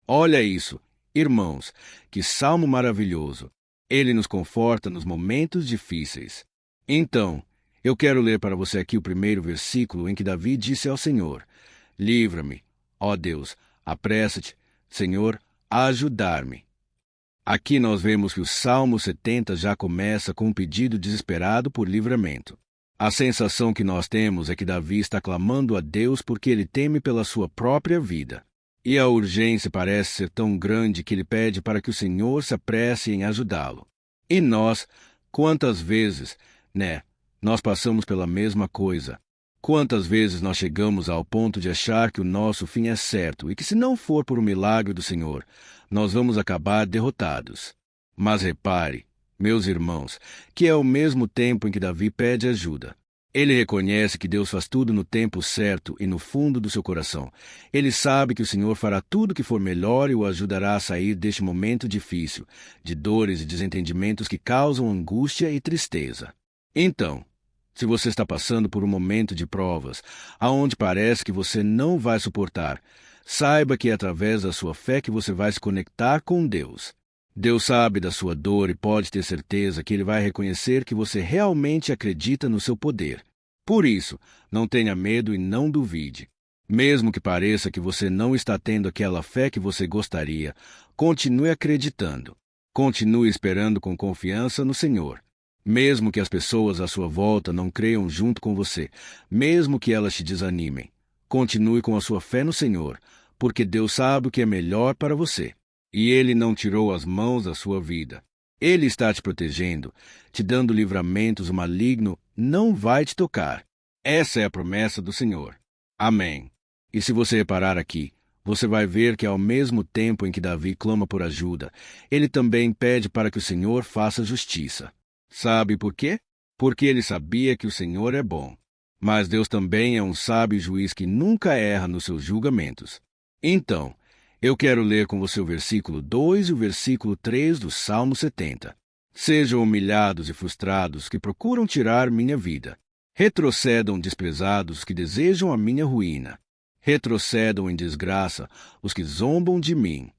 Olha isso, irmãos, que salmo maravilhoso. Ele nos conforta nos momentos difíceis. Então, eu quero ler para você aqui o primeiro versículo em que Davi disse ao Senhor: Livra-me, ó Deus, apressa-te, Senhor, a ajudar-me. Aqui nós vemos que o Salmo 70 já começa com um pedido desesperado por livramento. A sensação que nós temos é que Davi está clamando a Deus porque ele teme pela sua própria vida. E a urgência parece ser tão grande que ele pede para que o Senhor se apresse em ajudá-lo. E nós, quantas vezes, nós passamos pela mesma coisa. Quantas vezes nós chegamos ao ponto de achar que o nosso fim é certo e que se não for por um milagre do Senhor, nós vamos acabar derrotados. Mas repare, meus irmãos, que é ao mesmo tempo em que Davi pede ajuda. Ele reconhece que Deus faz tudo no tempo certo e no fundo do seu coração. Ele sabe que o Senhor fará tudo o que for melhor e o ajudará a sair deste momento difícil, de dores e desentendimentos que causam angústia e tristeza. Então, se você está passando por um momento de provas, aonde parece que você não vai suportar, saiba que é através da sua fé que você vai se conectar com Deus. Deus sabe da sua dor e pode ter certeza que Ele vai reconhecer que você realmente acredita no seu poder. Por isso, não tenha medo e não duvide. Mesmo que pareça que você não está tendo aquela fé que você gostaria, continue acreditando. Continue esperando com confiança no Senhor. Mesmo que as pessoas à sua volta não creiam junto com você, mesmo que elas te desanimem, continue com a sua fé no Senhor, porque Deus sabe o que é melhor para você. E Ele não tirou as mãos da sua vida. Ele está te protegendo, te dando livramentos, o maligno não vai te tocar. Essa é a promessa do Senhor. Amém. E se você reparar aqui, você vai ver que ao mesmo tempo em que Davi clama por ajuda, ele também pede para que o Senhor faça justiça. Sabe por quê? Porque ele sabia que o Senhor é bom. Mas Deus também é um sábio juiz que nunca erra nos seus julgamentos. Então, eu quero ler com você o versículo 2 e o versículo 3 do Salmo 70. Sejam humilhados e frustrados que procuram tirar minha vida. Retrocedam desprezados que desejam a minha ruína. Retrocedam em desgraça os que zombam de mim.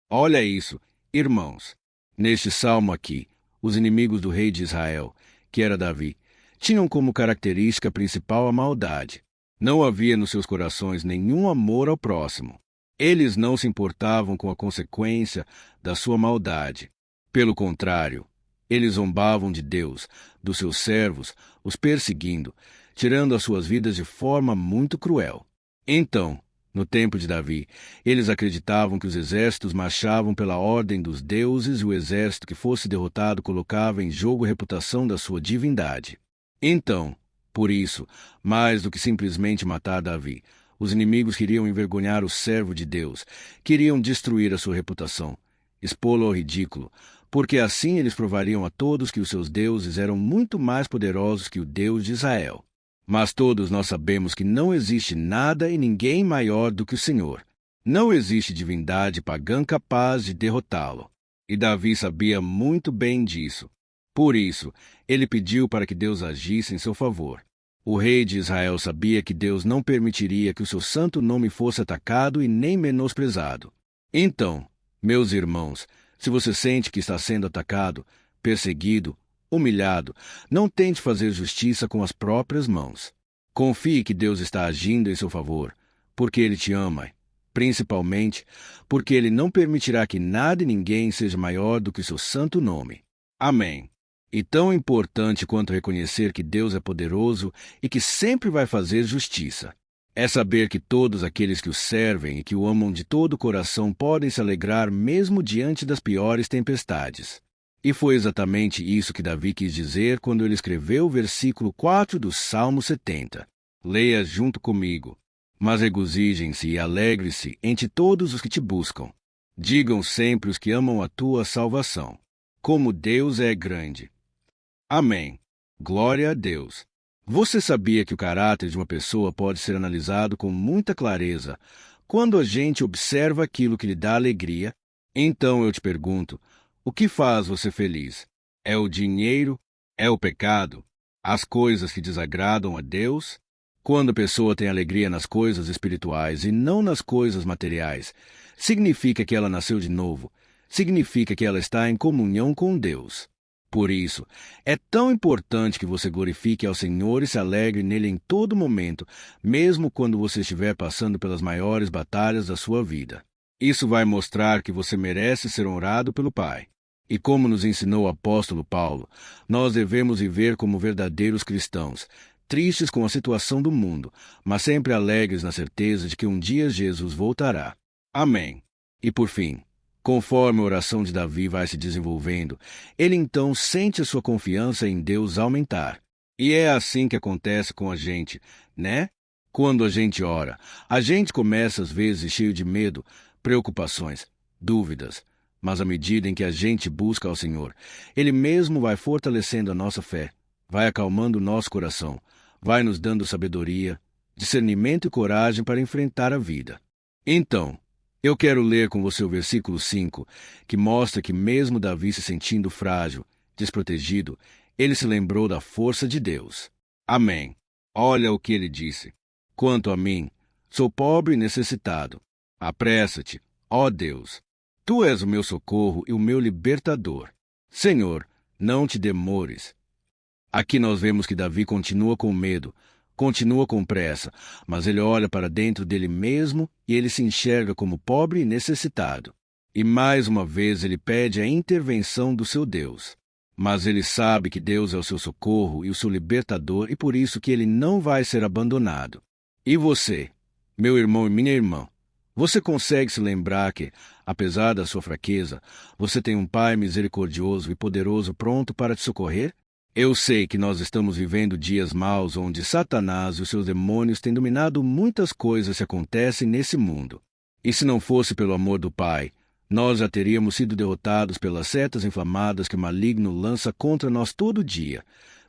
Olha isso, irmãos. Neste salmo aqui, os inimigos do rei de Israel, que era Davi, tinham como característica principal a maldade. Não havia nos seus corações nenhum amor ao próximo. Eles não se importavam com a consequência da sua maldade. Pelo contrário, eles zombavam de Deus, dos seus servos, os perseguindo, tirando as suas vidas de forma muito cruel. Então, No tempo de Davi, eles acreditavam que os exércitos marchavam pela ordem dos deuses e o exército que fosse derrotado colocava em jogo a reputação da sua divindade. Então, por isso, mais do que simplesmente matar Davi, os inimigos queriam envergonhar o servo de Deus, queriam destruir a sua reputação, expô-lo ao ridículo, porque assim eles provariam a todos que os seus deuses eram muito mais poderosos que o Deus de Israel. Mas todos nós sabemos que não existe nada e ninguém maior do que o Senhor. Não existe divindade pagã capaz de derrotá-lo. E Davi sabia muito bem disso. Por isso, ele pediu para que Deus agisse em seu favor. O rei de Israel sabia que Deus não permitiria que o seu santo nome fosse atacado e nem menosprezado. Então, meus irmãos, se você sente que está sendo atacado, perseguido, humilhado, não tente fazer justiça com as próprias mãos. Confie que Deus está agindo em seu favor, porque Ele te ama, principalmente porque Ele não permitirá que nada e ninguém seja maior do que o seu santo nome. Amém. E tão importante quanto reconhecer que Deus é poderoso e que sempre vai fazer justiça é saber que todos aqueles que o servem e que o amam de todo o coração podem se alegrar mesmo diante das piores tempestades. E foi exatamente isso que Davi quis dizer quando ele escreveu o versículo 4 do Salmo 70. Leia junto comigo. Mas regozijem-se e alegre-se entre todos os que te buscam. Digam sempre os que amam a tua salvação. Como Deus é grande. Amém. Glória a Deus. Você sabia que o caráter de uma pessoa pode ser analisado com muita clareza quando a gente observa aquilo que lhe dá alegria? Então eu te pergunto, o que faz você feliz? É o dinheiro? É o pecado? As coisas que desagradam a Deus? Quando a pessoa tem alegria nas coisas espirituais e não nas coisas materiais, significa que ela nasceu de novo, significa que ela está em comunhão com Deus. Por isso, é tão importante que você glorifique ao Senhor e se alegre nele em todo momento, mesmo quando você estiver passando pelas maiores batalhas da sua vida. Isso vai mostrar que você merece ser honrado pelo Pai. E como nos ensinou o apóstolo Paulo, nós devemos viver como verdadeiros cristãos, tristes com a situação do mundo, mas sempre alegres na certeza de que um dia Jesus voltará. Amém. E por fim, conforme a oração de Davi vai se desenvolvendo, ele então sente a sua confiança em Deus aumentar. E é assim que acontece com a gente, né? Quando a gente ora, a gente começa às vezes cheio de medo, preocupações, dúvidas, mas à medida em que a gente busca ao Senhor, Ele mesmo vai fortalecendo a nossa fé, vai acalmando o nosso coração, vai nos dando sabedoria, discernimento e coragem para enfrentar a vida. Então, eu quero ler com você o versículo 5, que mostra que mesmo Davi se sentindo frágil, desprotegido, ele se lembrou da força de Deus. Amém. Olha o que ele disse. Quanto a mim, sou pobre e necessitado. Apressa-te, ó Deus. Tu és o meu socorro e o meu libertador. Senhor, não te demores. Aqui nós vemos que Davi continua com medo, continua com pressa, mas ele olha para dentro dele mesmo e ele se enxerga como pobre e necessitado. E mais uma vez ele pede a intervenção do seu Deus. Mas ele sabe que Deus é o seu socorro e o seu libertador e por isso que ele não vai ser abandonado. E você, meu irmão e minha irmã, você consegue se lembrar que, apesar da sua fraqueza, você tem um Pai misericordioso e poderoso pronto para te socorrer? Eu sei que nós estamos vivendo dias maus onde Satanás e os seus demônios têm dominado muitas coisas que acontecem nesse mundo. E se não fosse pelo amor do Pai, nós já teríamos sido derrotados pelas setas inflamadas que o maligno lança contra nós todo dia,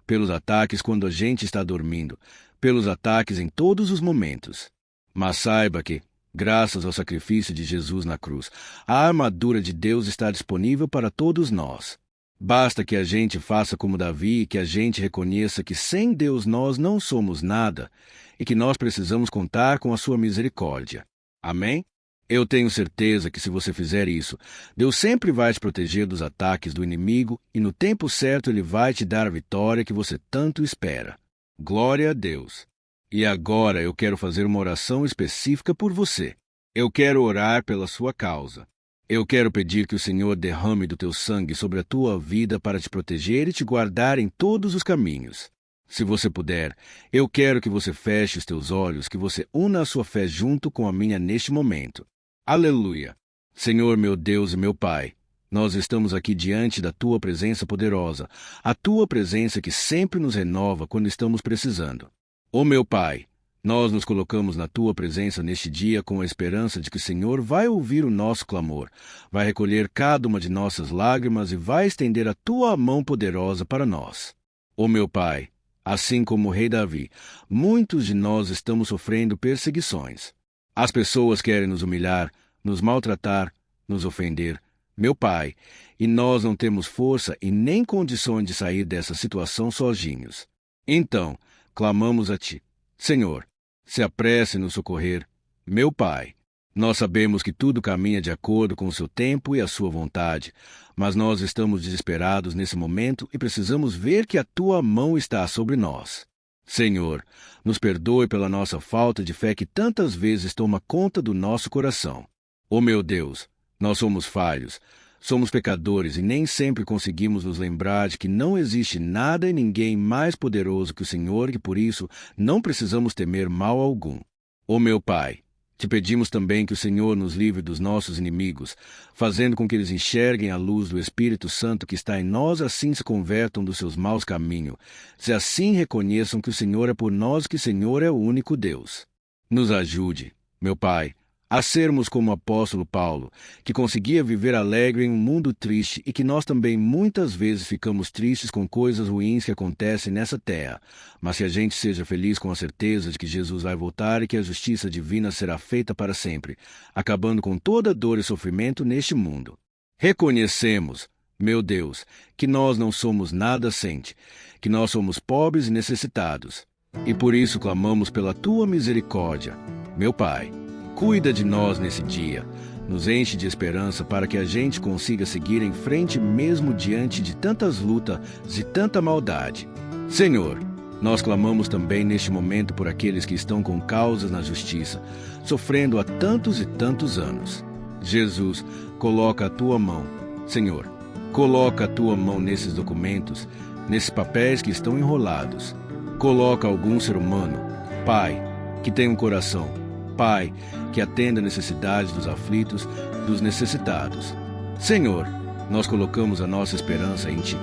pelos ataques quando a gente está dormindo, pelos ataques em todos os momentos. Mas saiba que, graças ao sacrifício de Jesus na cruz, a armadura de Deus está disponível para todos nós. Basta que a gente faça como Davi e que a gente reconheça que sem Deus nós não somos nada e que nós precisamos contar com a sua misericórdia. Amém? Eu tenho certeza que se você fizer isso, Deus sempre vai te proteger dos ataques do inimigo e no tempo certo Ele vai te dar a vitória que você tanto espera. Glória a Deus! E agora eu quero fazer uma oração específica por você. Eu quero orar pela sua causa. Eu quero pedir que o Senhor derrame do teu sangue sobre a tua vida para te proteger e te guardar em todos os caminhos. Se você puder, eu quero que você feche os teus olhos, que você una a sua fé junto com a minha neste momento. Aleluia! Senhor, meu Deus e meu Pai, nós estamos aqui diante da Tua presença poderosa, a Tua presença que sempre nos renova quando estamos precisando. Ó meu Pai, nós nos colocamos na Tua presença neste dia com a esperança de que o Senhor vai ouvir o nosso clamor, vai recolher cada uma de nossas lágrimas e vai estender a Tua mão poderosa para nós. Ó meu Pai, assim como o rei Davi, muitos de nós estamos sofrendo perseguições. As pessoas querem nos humilhar, nos maltratar, nos ofender, meu Pai, e nós não temos força e nem condições de sair dessa situação sozinhos. Então, clamamos a Ti. Senhor, se apresse em nos socorrer. Meu Pai, nós sabemos que tudo caminha de acordo com o Seu tempo e a Sua vontade, mas nós estamos desesperados nesse momento e precisamos ver que a Tua mão está sobre nós. Senhor, nos perdoe pela nossa falta de fé que tantas vezes toma conta do nosso coração. Ó meu Deus, nós somos falhos, somos pecadores e nem sempre conseguimos nos lembrar de que não existe nada e ninguém mais poderoso que o Senhor e que por isso não precisamos temer mal algum. Ó meu Pai, te pedimos também que o Senhor nos livre dos nossos inimigos, fazendo com que eles enxerguem a luz do Espírito Santo que está em nós, assim se convertam dos seus maus caminhos, se assim reconheçam que o Senhor é por nós, que o Senhor é o único Deus. Nos ajude, meu Pai, a sermos como o apóstolo Paulo, que conseguia viver alegre em um mundo triste e que nós também muitas vezes ficamos tristes com coisas ruins que acontecem nessa terra, mas que a gente seja feliz com a certeza de que Jesus vai voltar e que a justiça divina será feita para sempre, acabando com toda dor e sofrimento neste mundo. Reconhecemos, meu Deus, que nós não somos nada sem Ti, que nós somos pobres e necessitados, e por isso clamamos pela Tua misericórdia, meu Pai. Cuida de nós nesse dia, nos enche de esperança para que a gente consiga seguir em frente mesmo diante de tantas lutas e tanta maldade. Senhor, nós clamamos também neste momento por aqueles que estão com causas na justiça, sofrendo há tantos e tantos anos. Jesus, coloca a Tua mão. Senhor, coloca a Tua mão nesses documentos, nesses papéis que estão enrolados. Coloca algum ser humano, Pai, que tem um coração, Pai, que atenda a necessidade dos aflitos, dos necessitados. Senhor, nós colocamos a nossa esperança em Ti,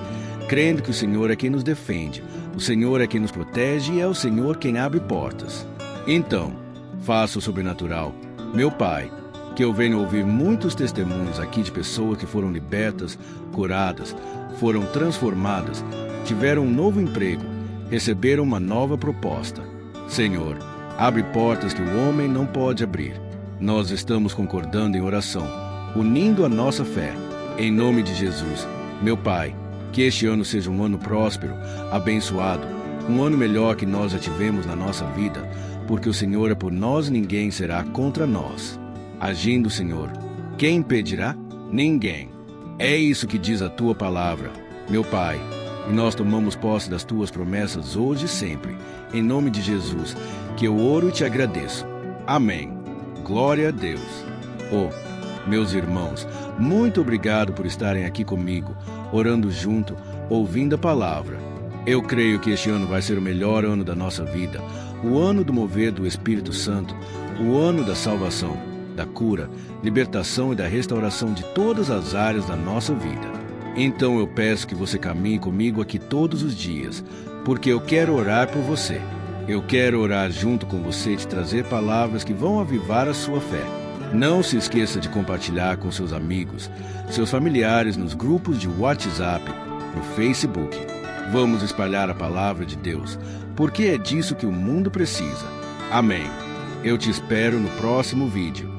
crendo que o Senhor é quem nos defende, o Senhor é quem nos protege e é o Senhor quem abre portas. Então, faça o sobrenatural. Meu Pai, que eu venha ouvir muitos testemunhos aqui de pessoas que foram libertas, curadas, foram transformadas, tiveram um novo emprego, receberam uma nova proposta. Senhor, abre portas que o homem não pode abrir. Nós estamos concordando em oração, unindo a nossa fé. Em nome de Jesus, meu Pai, que este ano seja um ano próspero, abençoado, um ano melhor que nós já tivemos na nossa vida, porque o Senhor é por nós e ninguém será contra nós. Agindo, Senhor, quem impedirá? Ninguém. É isso que diz a Tua palavra, meu Pai, e nós tomamos posse das Tuas promessas hoje e sempre. Em nome de Jesus, que eu oro e Te agradeço. Amém. Glória a Deus. Meus irmãos, muito obrigado por estarem aqui comigo, orando junto, ouvindo a palavra. Eu creio que este ano vai ser o melhor ano da nossa vida, o ano do mover do Espírito Santo, o ano da salvação, da cura, libertação e da restauração de todas as áreas da nossa vida. Então eu peço que você caminhe comigo aqui todos os dias, porque eu quero orar por você. Eu quero orar junto com você e te trazer palavras que vão avivar a sua fé. Não se esqueça de compartilhar com seus amigos, seus familiares nos grupos de WhatsApp, no Facebook. Vamos espalhar a palavra de Deus, porque é disso que o mundo precisa. Amém. Eu te espero no próximo vídeo.